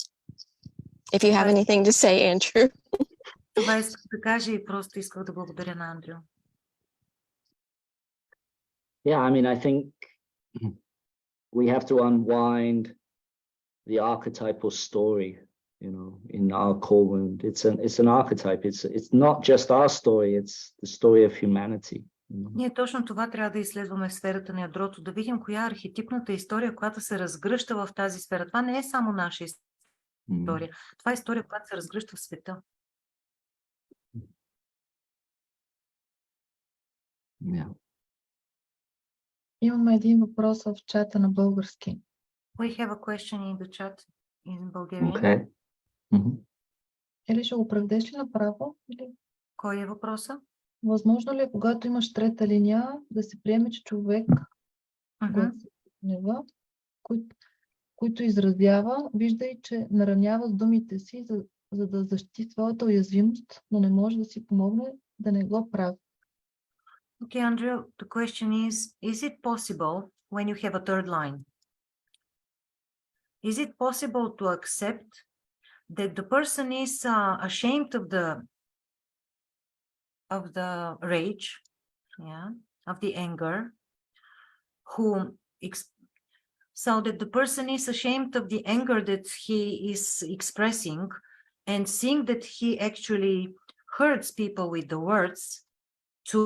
If you have anything to say, Andrew. Това исках да кажа и просто исках да благодаря на Андрю. Yeah, I mean, I think we have to unwind the archetypal story, you know, in our core wound. It's an archetype. It's not just our story, it's the story of humanity. Ние точно това трябва да изследваме в сферата на ядрото, да видим коя е архетипната история, която се разгръща в тази сфера. Това не е само наша история. Това е история, която се разгръща в света. Yeah. Имаме един въпрос в чата на български. We have a question in the chat in Bulgarian. Okay. Или ще го преведеш ли направо? Кой е въпроса? Възможно ли е, когато имаш трета линия, да се приеме, че човек гласи гнева, които изразява, вижда и, че наранява с думите си, за да защити своята уязвимост, но не може да си помогне да не го прави. Okay, Andrew, the question is it possible when you have a third line? Is it possible to accept that the person is ashamed of the rage, yeah, of the anger, so that the person is ashamed of the anger that he is expressing and seeing that he actually hurts people with the words to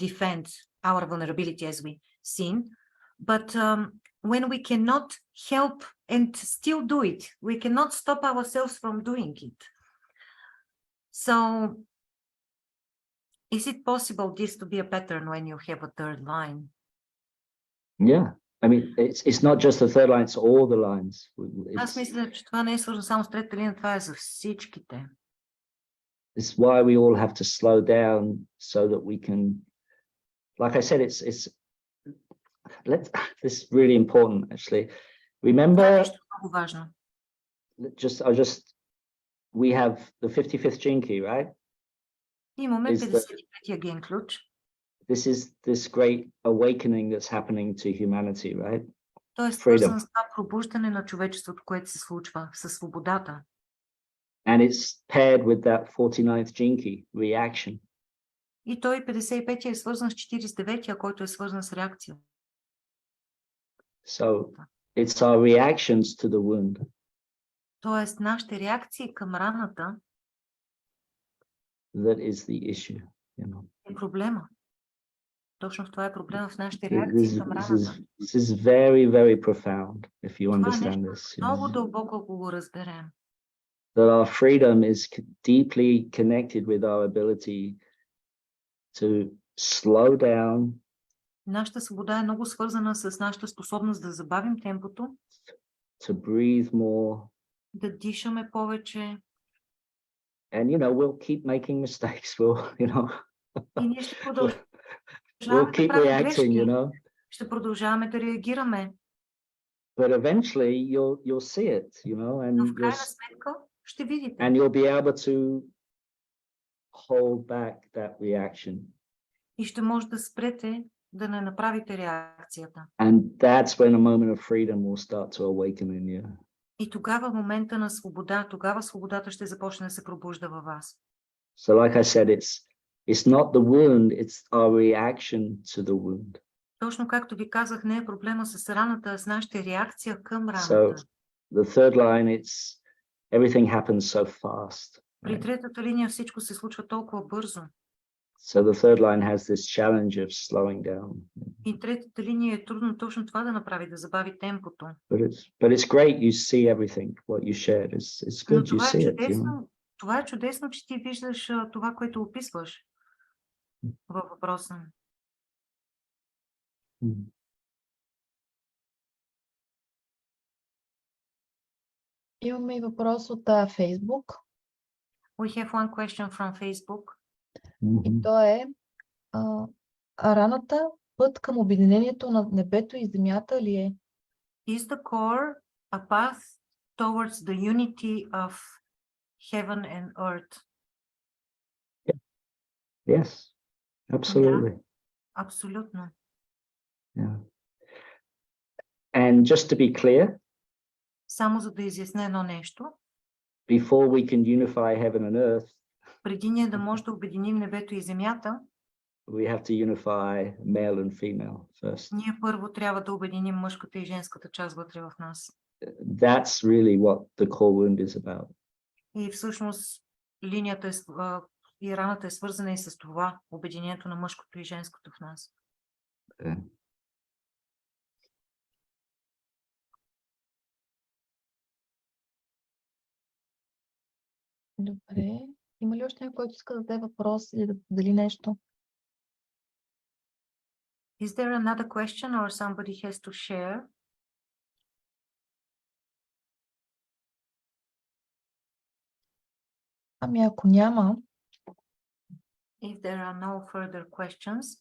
defend our vulnerability as we seen, but when we cannot help and still do it, we cannot stop ourselves from doing it. So is it possible this to be a pattern when you have a third line? Yeah. I mean, it's not just the third line, it's all the lines. Аз мисля, че това не е свързано само с третата линия, това е за всичките. It's why we all have to slow down so that we can, like I said, this is really important actually. Това е Remember, нещо много важно. we have the 55th gene key, right? Имаме Is the- 55-я ген ключ. This is this great awakening that's happening to humanity, right? Той е Freedom. свързан с това пробуждане на човечеството, което се случва със свободата. And it's paired with that 49th gene key, reaction. И той 55-я е свързан с 49-я, който е свързан с реакция. So it's our reactions to the wound. Тоест, нашите реакции към раната That is the issue, you know. е проблема. Точно това е проблема в нашите реакции към раната. This is very, very profound if you Това е understand нещо this. You много know. дълбоко, ако го разберем. That our freedom is deeply connected with our ability to slow down, Нашата свобода е много свързана с нашата способност да забавим темпото, to breathe more, да дишаме повече. and you know we'll keep making mistakes. We'll, you know, И ние ще we'll продължаваме да keep правим reacting, грешки. you know. Ще продължаваме да реагираме. But eventually you'll see it, you know, Но в and крайна сметка ще видите. you'll be able to hold back that reaction. И ще може да спрете да не направите реакцията. And that's when a moment of freedom will start to awaken in you. И тогава момента на свобода, тогава свободата ще започне да се пробужда във вас. So like I said, it's not the wound, it's our reaction to the wound. Точно както ви казах, не е проблема с раната, а с нашата реакция към раната. So the third line, everything happens so fast. При Right? третата линия всичко се случва толкова бързо. So the third line has this challenge of slowing down. И третата линия е трудно точно това да направи, да забави темпото. But it's great you see everything, what you shared. It's Но good you това е see it. You know? чудесно, това е чудесно, че ти виждаш това, което описваш във въпроса. Mm. Имаме и въпрос от Фейсбук. We have one question from Facebook. И Mhm. то е раната път към обединението на небето и земята ли е? Is the core a path towards the unity of heaven and earth? Yes, absolutely. Абсолютно. Yeah. And just to be clear, Само за да изясня едно нещо, before we can unify heaven and earth, преди ние да може да обединим небето и земята, we have to unify male and female first. ние първо трябва да обединим мъжката и женската част вътре в нас. That's really what the core wound is about. И всъщност линията и раната е свързана и с това, обединението на мъжкото и женското в нас. Okay. Добре. Има ли още някой, който иска да даде въпрос или да дали нещо? Is there another question or somebody has to share? Ами ако няма, If there are no further questions,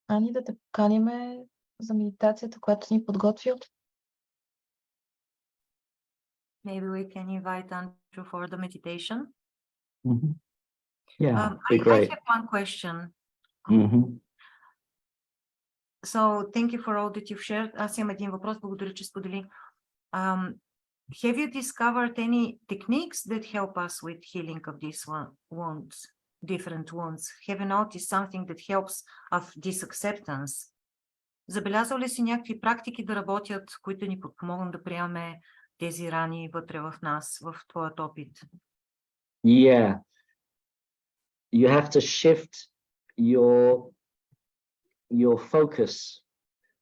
Ани, да те поканиме за медитацията, която ни подготвил. maybe we can invite Andrew for the meditation. Mhm. Yeah, be I great. have one question. Mhm. So thank you for all that you've shared. Аз имам един въпрос, благодаря, че сподели. Have you discovered any techniques that help us with healing of these wounds, different wounds? Have you noticed something that helps of this acceptance? Забелязал ли си някакви практики да работят, които ни подпомогнат да приемаме тези рани вътре в нас, в твоят опит? Yeah. You have to shift your focus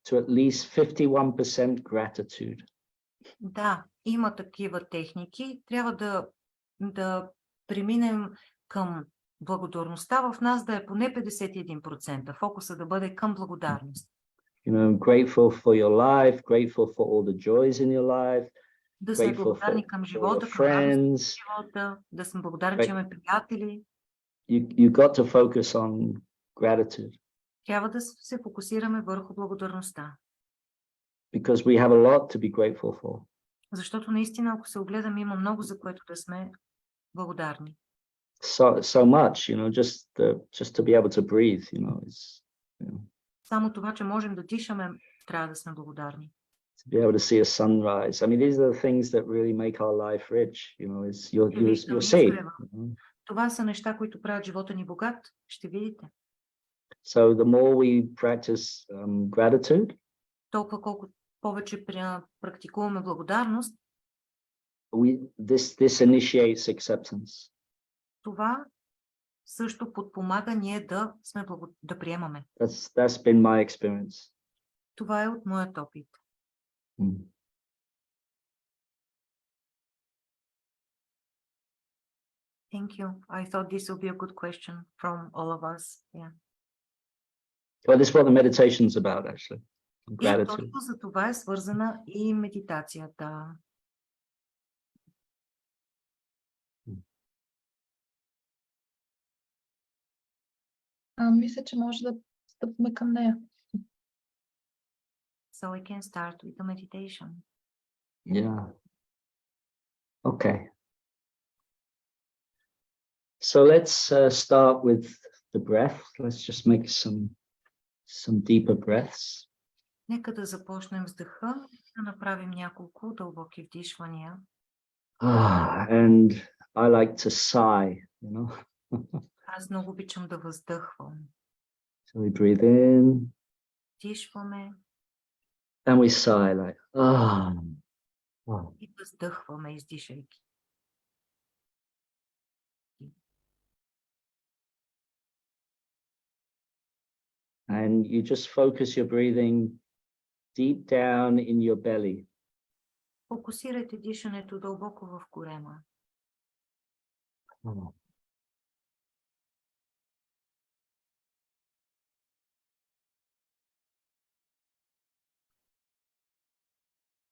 to at least 51% gratitude. Да, има такива техники. Трябва да преминем към благодарността в нас да е поне 51%. Фокуса да бъде към благодарност. You know, grateful for your life, grateful for all the joys in your life, Да сме grateful благодарни към for your живота, към радост friends. в живота, да сме благодарни, че имаме приятели. You got to focus on gratitude Трябва да се фокусираме върху благодарността. because we have a lot to be grateful for. Защото наистина, ако се огледаме, има много, за което да сме благодарни. So much, you know, just to be able to breathe, you know, Само това, че можем да дишаме, трябва да сме благодарни. to be able to see a sunrise. I mean, these are the things that really make our life rich, you know, is you'll see. You know? Това са неща, които правят живота ни богат. Ще видите. So the more we practice gratitude, Толкова колко повече практикуваме благодарност, this initiates acceptance. това също подпомага ние да приемаме. That's been my experience. Това е от моят опит. Thank you. I thought this would be a good question from all of us. Yeah. Well, this is what the meditation's about, actually. И Gratitude. точно за това е свързана и медитацията. Мисля, че може да стъпваме към нея. So we can start with the meditation. Yeah. Okay. So let's start with the breath. Let's just make some deeper breaths. Нека да започнем с дъха, да направим няколко дълбоки вдишвания. And I like to sigh, you know. Аз много обичам да въздъхвам. So we breathe in. Вдишваме And we sigh like, и въздъхваме, издишайки. And you just focus your breathing deep down in your belly. Фокусирайте дишането дълбоко в корема.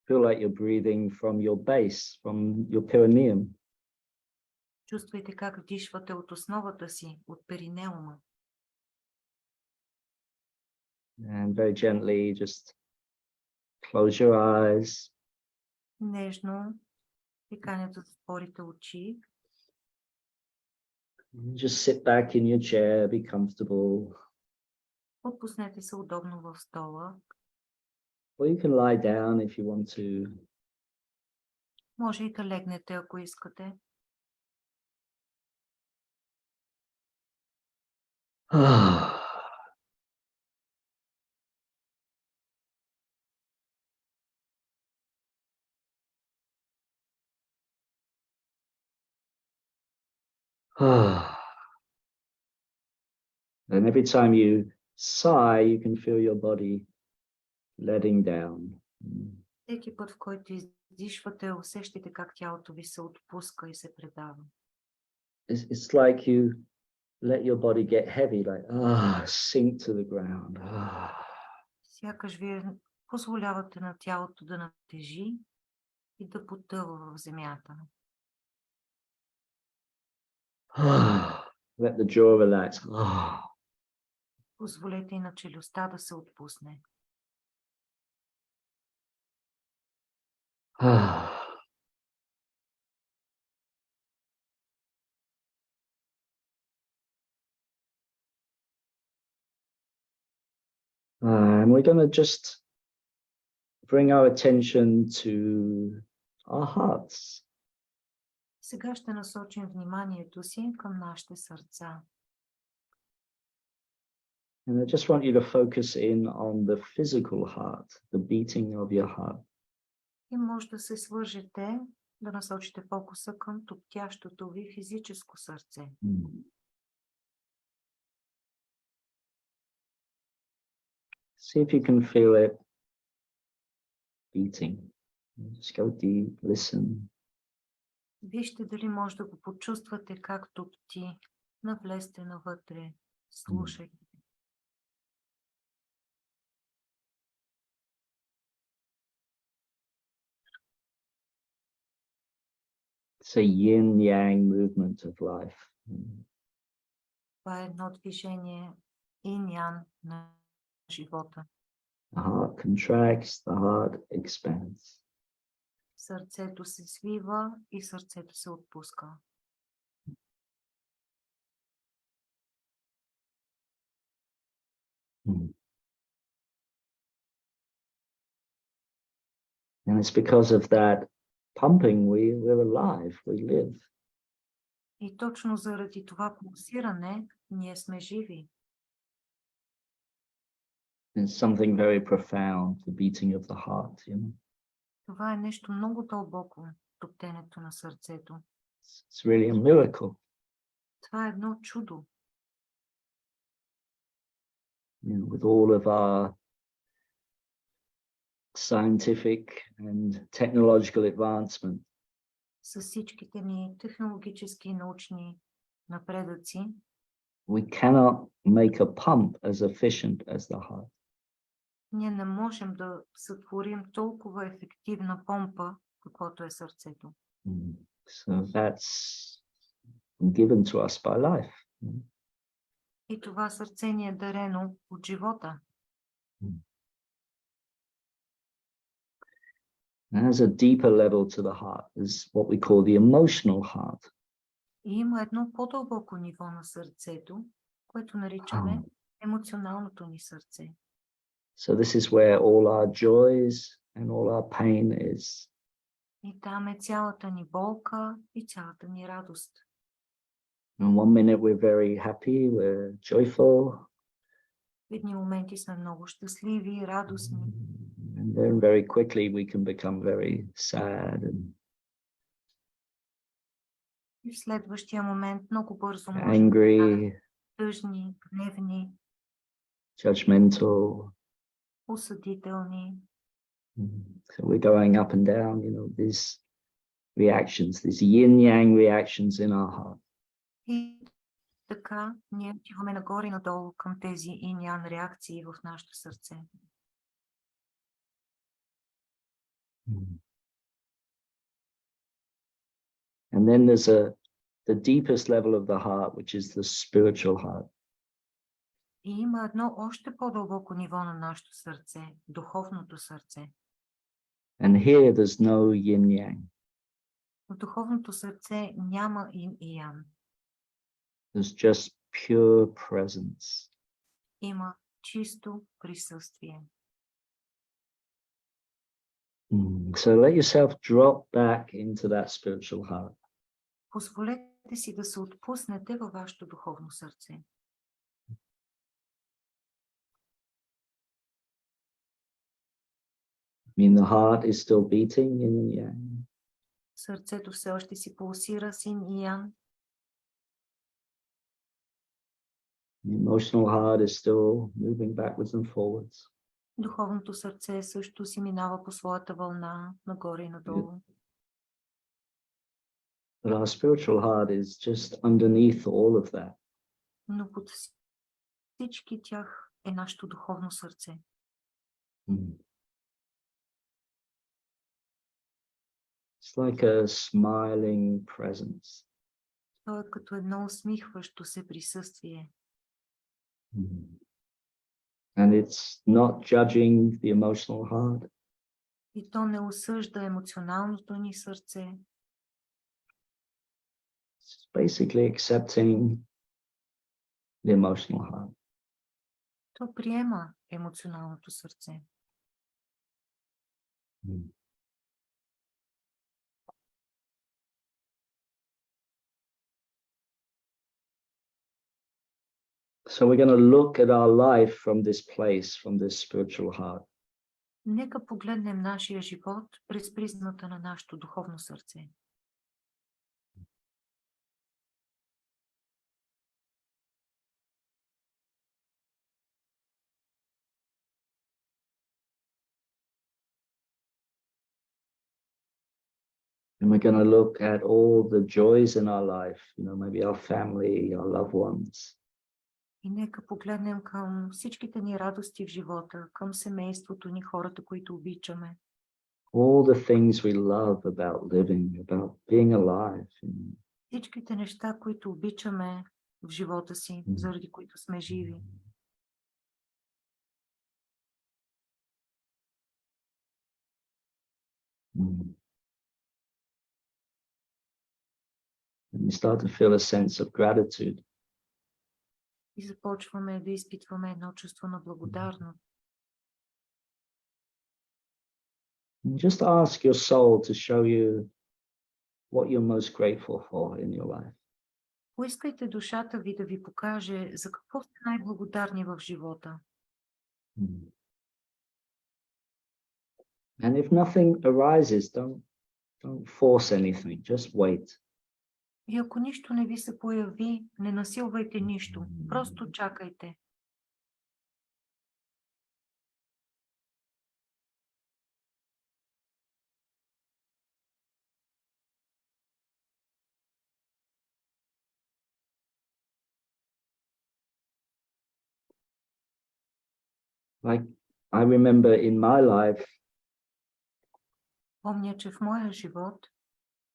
Feel like you're breathing from your base, from your perineum. Чувствайте как вдишвате от основата си, от перинеума. And very gently just close your eyes. Нежно приканяте да затворите очи. Just sit back in your chair, be comfortable. Отпуснете се удобно в стола. Or you can lie down if you want to. Може и да легнете, ако искате. And every time you sigh, you can feel your body letting down. Всеки път, в който издишвате, усещате как тялото ви се отпуска и се предава. It's like you let your body get heavy, like sink to the ground. Сякаш вие позволявате на тялото да натежи и да потъва в земята. Let the jaw relax. Ah. Позволете и на челюстта да се отпусне. Ah. And we're going to just bring our attention to our hearts. Сега ще насочим вниманието си към нашите сърца. And I just want you to focus in on the physical heart, the beating of your heart. И може да се свържете, да насочите фокуса към топтящото ви физическо сърце. See if you can feel it beating. Just go deep, listen. Вижте дали може да го почувствате как топти. Навлезте навътре, слушайте. It's a yin-yang movement of life. Това е едно движение инь-ян на живота. The heart contracts, the heart expands. Сърцето се свива и сърцето се отпуска. And it's because of that pumping we're alive, we live. И точно заради това пулсиране ние сме живи. It's something very profound, the beating of the heart, you know. Това е нещо много дълбоко, топтенето на сърцето. It's really a miracle. Това е едно чудо. You know, with all of our scientific and technological advancement, С всичките ни технологически и научни напредъци, we cannot make a pump as efficient as the heart. ние не можем да сътворим толкова ефективна помпа, каквото е сърцето. So that's given to us by life. И това сърце ни е дарено от живота. And there's a deeper level to the heart, is what we call the emotional heart. И има едно по-дълбоко ниво на сърцето, което наричаме емоционалното ни сърце. So this is where all our joys and all our pain is. И там е цялата ни болка и цялата ни радост. In 1 minute we're very happy, we're joyful. В едни моменти сме много щастливи, радостни. And then very quickly we can become very sad and И в следващия момент много бързо можем да станем angry, тъжни, гневни, judgmental. осъдителни. So we're going up and down, you know, these reactions, these yin-yang reactions in our heart. И така ние отиваме нагоре и надолу към тези инь-ян реакции в нашето сърце. And then there's the deepest level of the heart, which is the spiritual heart. И има едно още по-дълбоко ниво на нашето сърце, духовното сърце. And here there's no yin-yang. В духовното сърце няма инь и ян. There's just pure presence. Има чисто присъствие. So let yourself drop back into that spiritual heart. Позволете си да се отпуснете във вашето духовно сърце. I mean, the heart is still beating yin and yang. Сърцето все още си пулсира с инь и ян. The emotional heart is still moving backwards and forwards. Духовното сърце също си минава по своята вълна, нагоре и надолу. But our spiritual heart is just underneath all of that. Но под всички тях е нашето духовно сърце. It's like a smiling presence. То е като едно усмихващо се присъствие. And it's not judging the emotional heart. И то не осъжда емоционалното ни сърце. It's basically accepting the emotional heart. То приема емоционалното сърце. So we're going to look at our life from this place, from this spiritual heart. Нека погледнем нашия живот през призмата на нашето духовно сърце. And we're going to look at all the joys in our life, maybe our family, our loved ones. И нека погледнем към всичките ни радости в живота, към семейството ни, хората, които обичаме. All the things we love about living, about being alive. Всичките неща, които обичаме в живота си, заради които сме живи. And you start to feel a sense of gratitude. И започваме да изпитваме едно чувство на благодарност. And just ask your soul to show you what you're most grateful for in your life. Поискайте душата ви да ви покаже за какво сте най-благодарни в живота. And if nothing arises, don't force anything, just wait. И ако нищо не ви се появи, не насилвайте нищо, просто чакайте. Like I remember in my life, Помня, че в моя живот,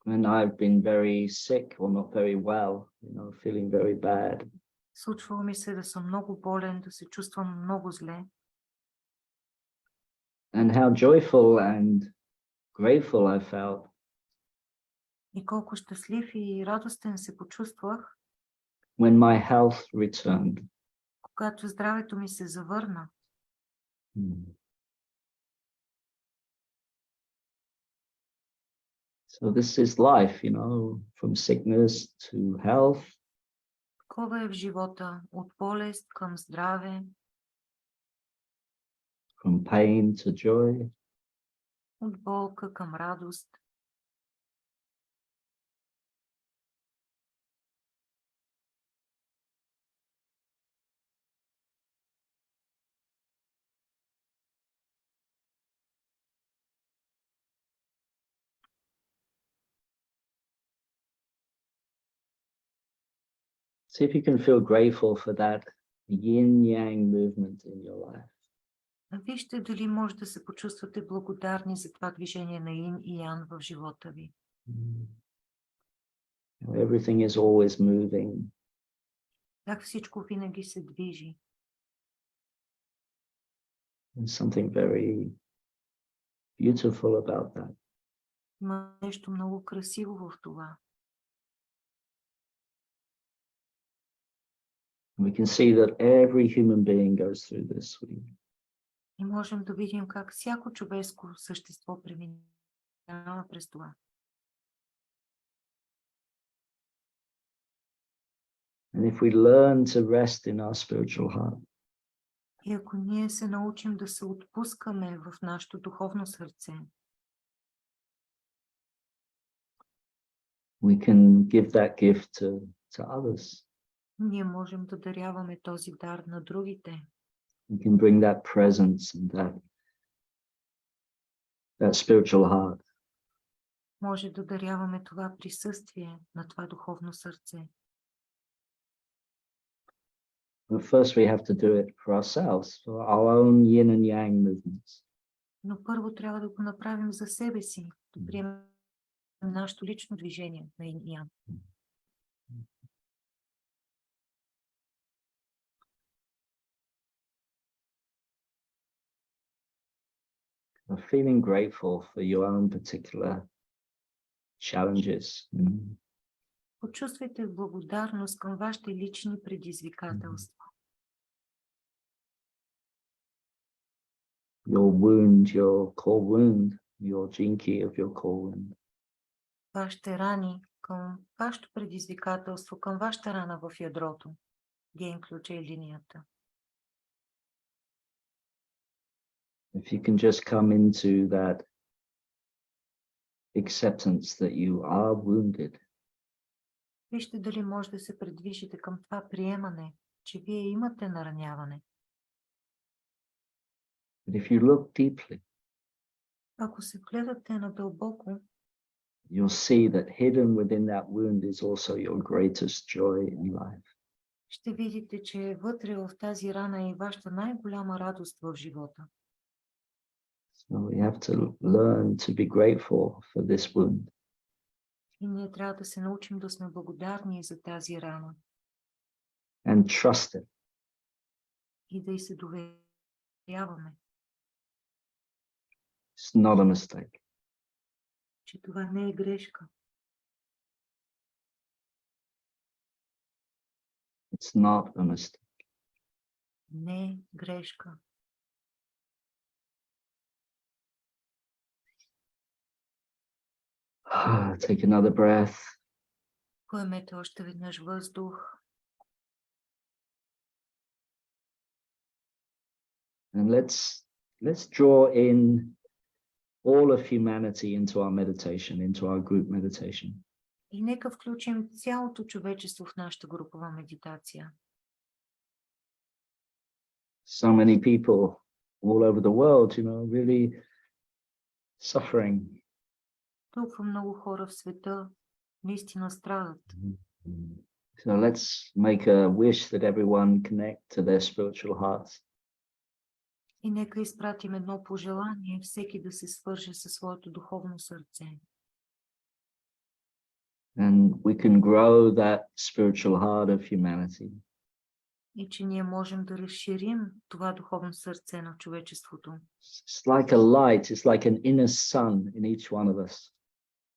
when I've been very sick or not very well, feeling very bad. случвало ми се да съм много болен, да се чувствам много зле. And how joyful and grateful I felt И колко щастлив и радостен се почувствах, when my health returned. когато здравето ми се завърна. So this is life, from sickness to health. Такова е в живота, от болест към здраве, From pain to joy. от болка към радост. See if you can feel grateful for that yin-yang movement in your life. Вижте дали може да се почувствате благодарни за това движение на Ин и Ян в живота ви. Everything is always moving. Как всичко винаги се движи. There's something very beautiful about that. Има нещо много красиво в това. We can see that every human being goes through this. И можем да видим как всяко човешко същество преминава през това. And if we learn to rest in our spiritual heart, И ако ние се научим да се отпускаме в нашето духовно сърце, we can give that gift to others. ние можем да даряваме този дар на другите. We can bring that presence and that spiritual heart. Може да даряваме това присъствие на това духовно сърце. But first we have to do it for ourselves, for our own yin and yang movements. Но първо трябва да го направим за себе си, да приемем нашето лично движение на Ин и Ян. of feeling grateful for your own particular challenges. Почувствайте благодарност към вашите лични предизвикателства. Your wound, your core wound, your gene key of your core wound. Вашите рани към вашето предизвикателство, към вашата рана в ядрото. Ген ключа и линията. If you can just come into that acceptance that you are wounded. Вижте дали може да се придвижите към това приемане, че вие имате нараняване. But if you look deeply, Ако се вгледате надълбоко, you'll see that hidden within that wound is also your greatest joy in life. ще видите, че вътре в тази рана е и вашата най-голяма радост в живота. So we have to learn to be grateful for this wound. И ние трябва да се научим да сме благодарни за тази рана And trust it. и да й се доверяваме, It's not a mistake. че това не е грешка. It's not a mistake. Не е грешка. Take another breath. Поемете още веднъж въздух And let's draw in all of humanity into our meditation, into our group meditation. и нека включим цялото човечество в нашата групова медитация. So many people all over the world, really suffering. Толкова много хора в света наистина страдат. So let's make a wish that everyone connect to their spiritual hearts. И нека изпратим едно пожелание всеки да се свърже със своето духовно сърце. And we can grow that spiritual heart of humanity. И че ние можем да разширим това духовно сърце на човечеството. It's like a light, it's like an inner sun in each one of us.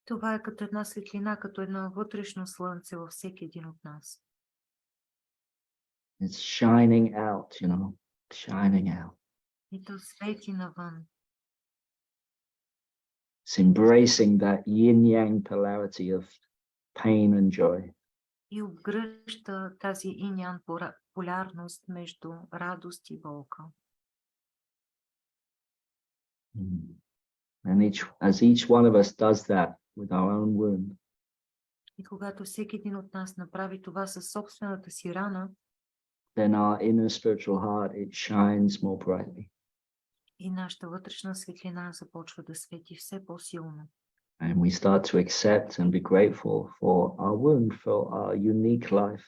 Това е като една светлина, като едно вътрешно слънце във всеки един от нас. It's shining out, shining out. И то свети навън. It's embracing that yin-yang polarity of pain and joy. И обгръща тази иньян полярност между радост и болка. And as each one of us does that with our own wound, И когато всеки един от нас направи това със собствената си рана, then our inner spiritual heart, it shines more brightly. и нашата вътрешна светлина започва да свети все по-силно. And we start to accept and be grateful for our wound, for our unique life.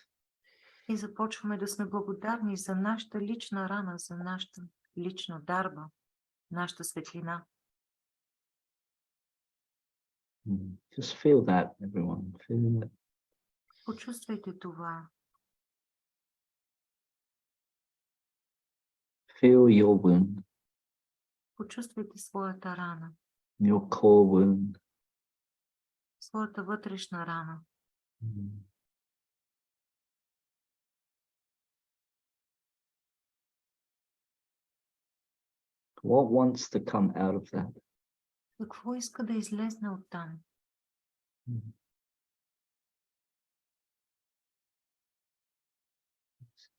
И започваме да сме благодарни за нашата лична рана, за нашата лична дарба, нашата светлина. Just feel that, everyone. Feel it. Почувствайте това. Feel your wound, Почувствайте своята рана, your core wound. своята вътрешна рана. What wants to come out of that? Какво иска да излезне оттам?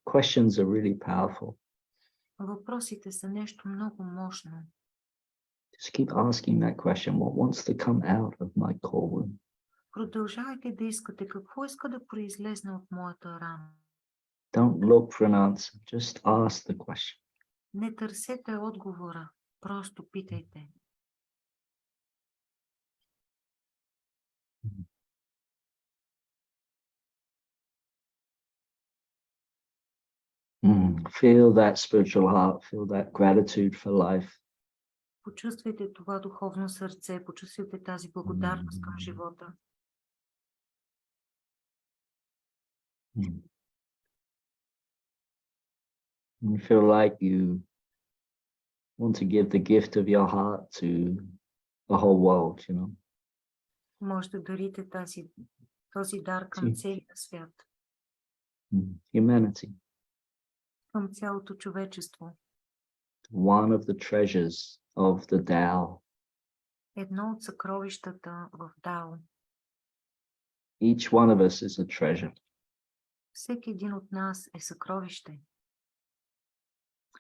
Questions are really powerful. Въпросите са нещо много мощно. Just keep asking that question. What wants to come out of my core wound? Продължавайте да искате какво иска да произлезне от моята рана. Don't look for an answer. Just ask the question. Не търсете отговора, просто питайте. Feel that spiritual heart, feel that gratitude for life. Почувствайте това духовно сърце, почувствайте тази благодарност към живота. You feel like you want to give the gift of your heart to the whole world, you know. Може да дарите този дар към целия свят, Humanity. към цялото човечество. One of the treasures of the Tao. Едно от съкровищата в Дао. Each one of us is a treasure. Всеки един от нас е съкровище.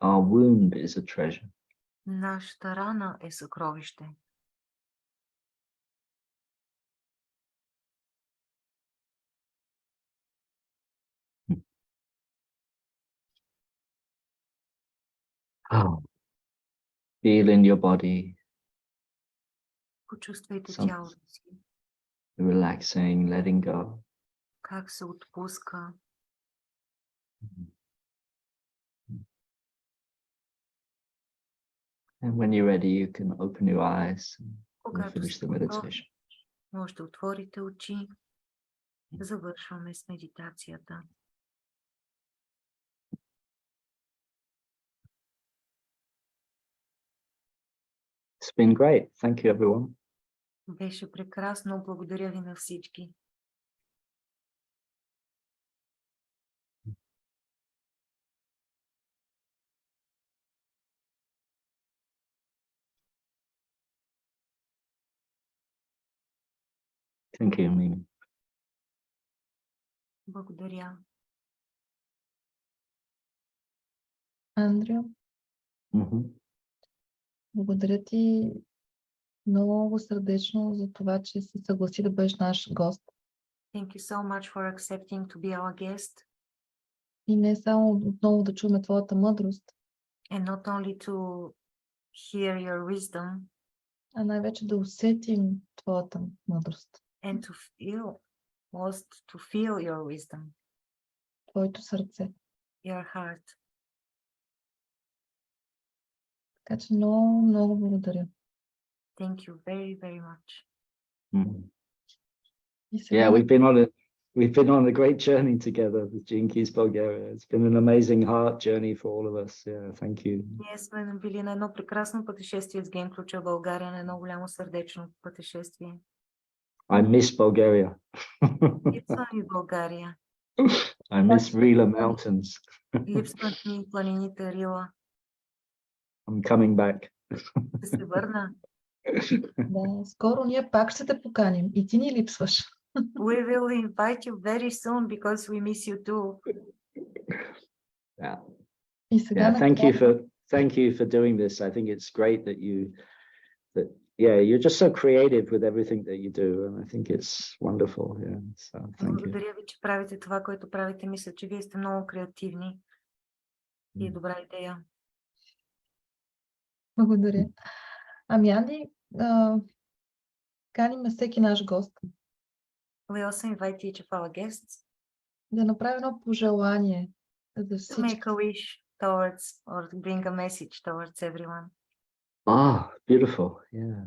Our wound is a treasure. Нашата рана е съкровище. Oh. Feel in your body. Почувствайте Some- тялото си, Relaxing, letting go. как се отпуска. And when you're ready, you can open your eyes and Когато finish сте the готови, meditation. може да отворите очи. Завършваме с медитацията. It's been great. Thank you, everyone. Беше прекрасно. Благодаря ви на всички. Thank you, Mimi. Благодаря. Андрю, благодаря ти много сърдечно за това, че се съгласи да бъдеш наш гост. Thank you so much for accepting to be our guest. И не само отново да чуем твоята мъдрост, And not only to hear your wisdom, а най-вече да усетим твоята мъдрост, and to feel, most to feel your wisdom, твоето сърце. your heart. Така че много, много благодаря. Thank you very, very much. И сега Yeah, we've been on a great journey together with Jinkies Bulgaria. It's been an amazing heart journey for all of us. Yeah, thank you. Ние сме били на едно прекрасно пътешествие с Гейм Ключа България, на едно голямо сърдечно пътешествие. I miss Bulgaria. Липсва ми България. I miss Rila Mountains. Липсват ми планините Рила. I'm coming back. Ще се върна. да, скоро ние пак ще те поканим и ти ни липсваш. We will invite you very soon because we miss you too. Yeah. И сега Yeah, накрая- thank you for doing this. I think it's great that you're just so creative with everything that you do, and I think it's wonderful. Yeah, so thank you. Благодаря ви, че правите това, което правите. Мисля, че вие сте много креативни и е добра идея. Благодаря. Ами, Анди, каним всеки наш гост We also invite each of our guests да направи едно пожелание за to всички. make a wish towards or to bring a message towards everyone. Ah, beautiful. Yeah.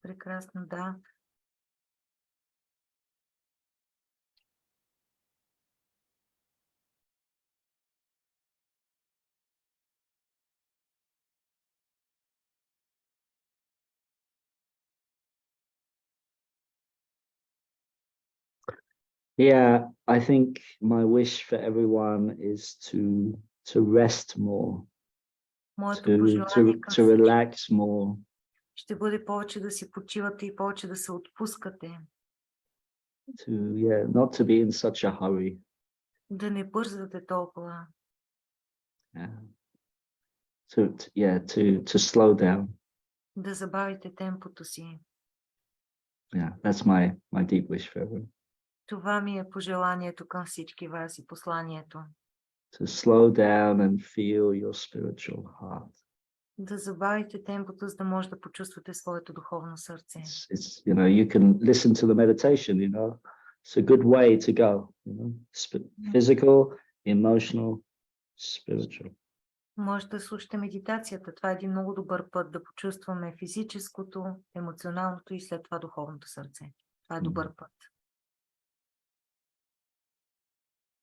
Прекрасно, да. Yeah, I think my wish for everyone is to rest more, Моето to пожелание към to всички relax more, ще бъде повече да си почивате и повече да се отпускате. not to be in such a hurry. Да не бързате толкова. Yeah. To slow down. Да забавите темпото си. Yeah, that's my deep wish for everyone. Това ми е пожеланието към всички вас и посланието. To slow down and feel your spiritual heart. Да забавите темпото, за да може да почувствате своето духовно сърце. It's you can listen to the meditation, it's a good way to go, physical, emotional, spiritual. Може да слушате медитацията. Това е един много добър път да почувстваме физическото, емоционалното и след това духовното сърце. Това е добър път.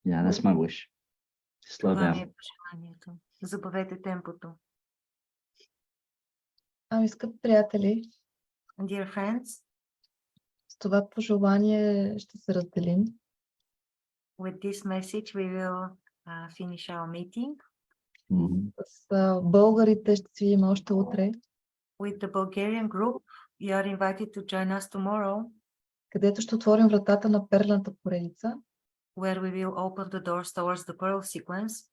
Yeah, that's my wish. Slow Това ми down. е пожеланието. Забавете темпото. Ами, скъпи приятели, Dear friends, с това пожелание ще се разделим. with this message we will finish our meeting. С българите ще си видим още утре, With the Bulgarian group, you are invited to join us tomorrow, където ще отворим вратата на перлната поредица where we will open the doors towards the pearl sequence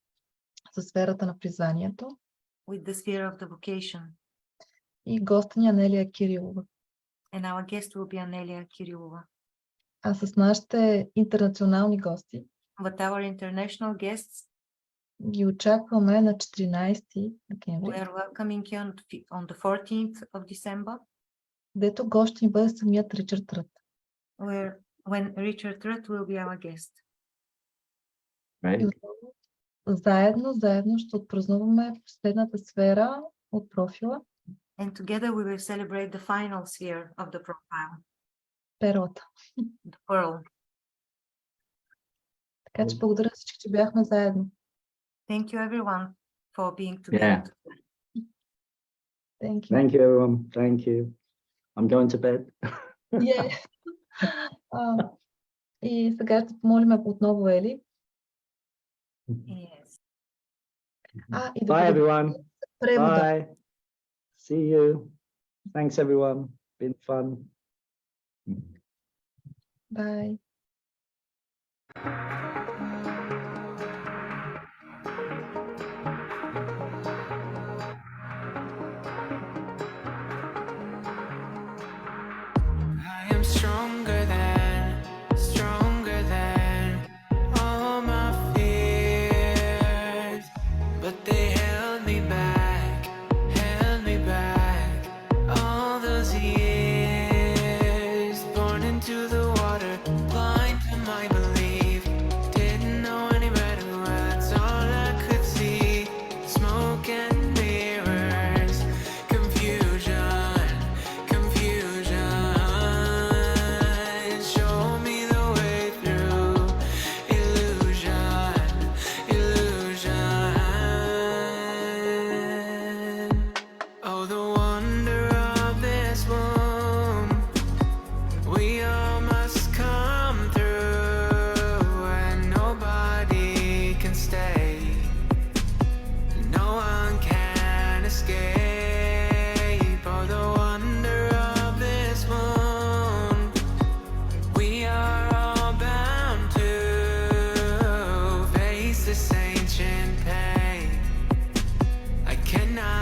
за сферата на признанието with the sphere of the vocation. и госта ни Анелия Кирилова. And our guest will be Anelia Kirillova. А с нашите интернационални гости But our international guests, ги очакваме на 14 we декември, are welcoming you on the 14th of December, където гост ни бъде самият Ричард Рът. when Richard Rudd will be our guest. И Right. отново заедно ще отпразнуваме последната сфера от профила, And together we will celebrate the final sphere of the profile, перлата. the pearl. Така че благодаря всички, че бяхме заедно. Thank you everyone for being together. Yeah. Thank you. Thank you, everyone. Thank you. I'm going to bed. Yeah. И сега ще помолим отново Ели. Yes. И да Bye, бъде everyone. превода. Bye. See you. Thanks, everyone. Been fun. Bye. I am stronger than all my fears, but they held me back all those years. Born into the water, blind to my belief, didn't know any better, that's all I could see. Smoke and mirrors, confusion. Show me the way through illusion. Oh, the wonder of this womb. We all must come through, and nobody can stay. No one can escape. Oh, the wonder of this wound. We are all bound to face this ancient pain. I cannot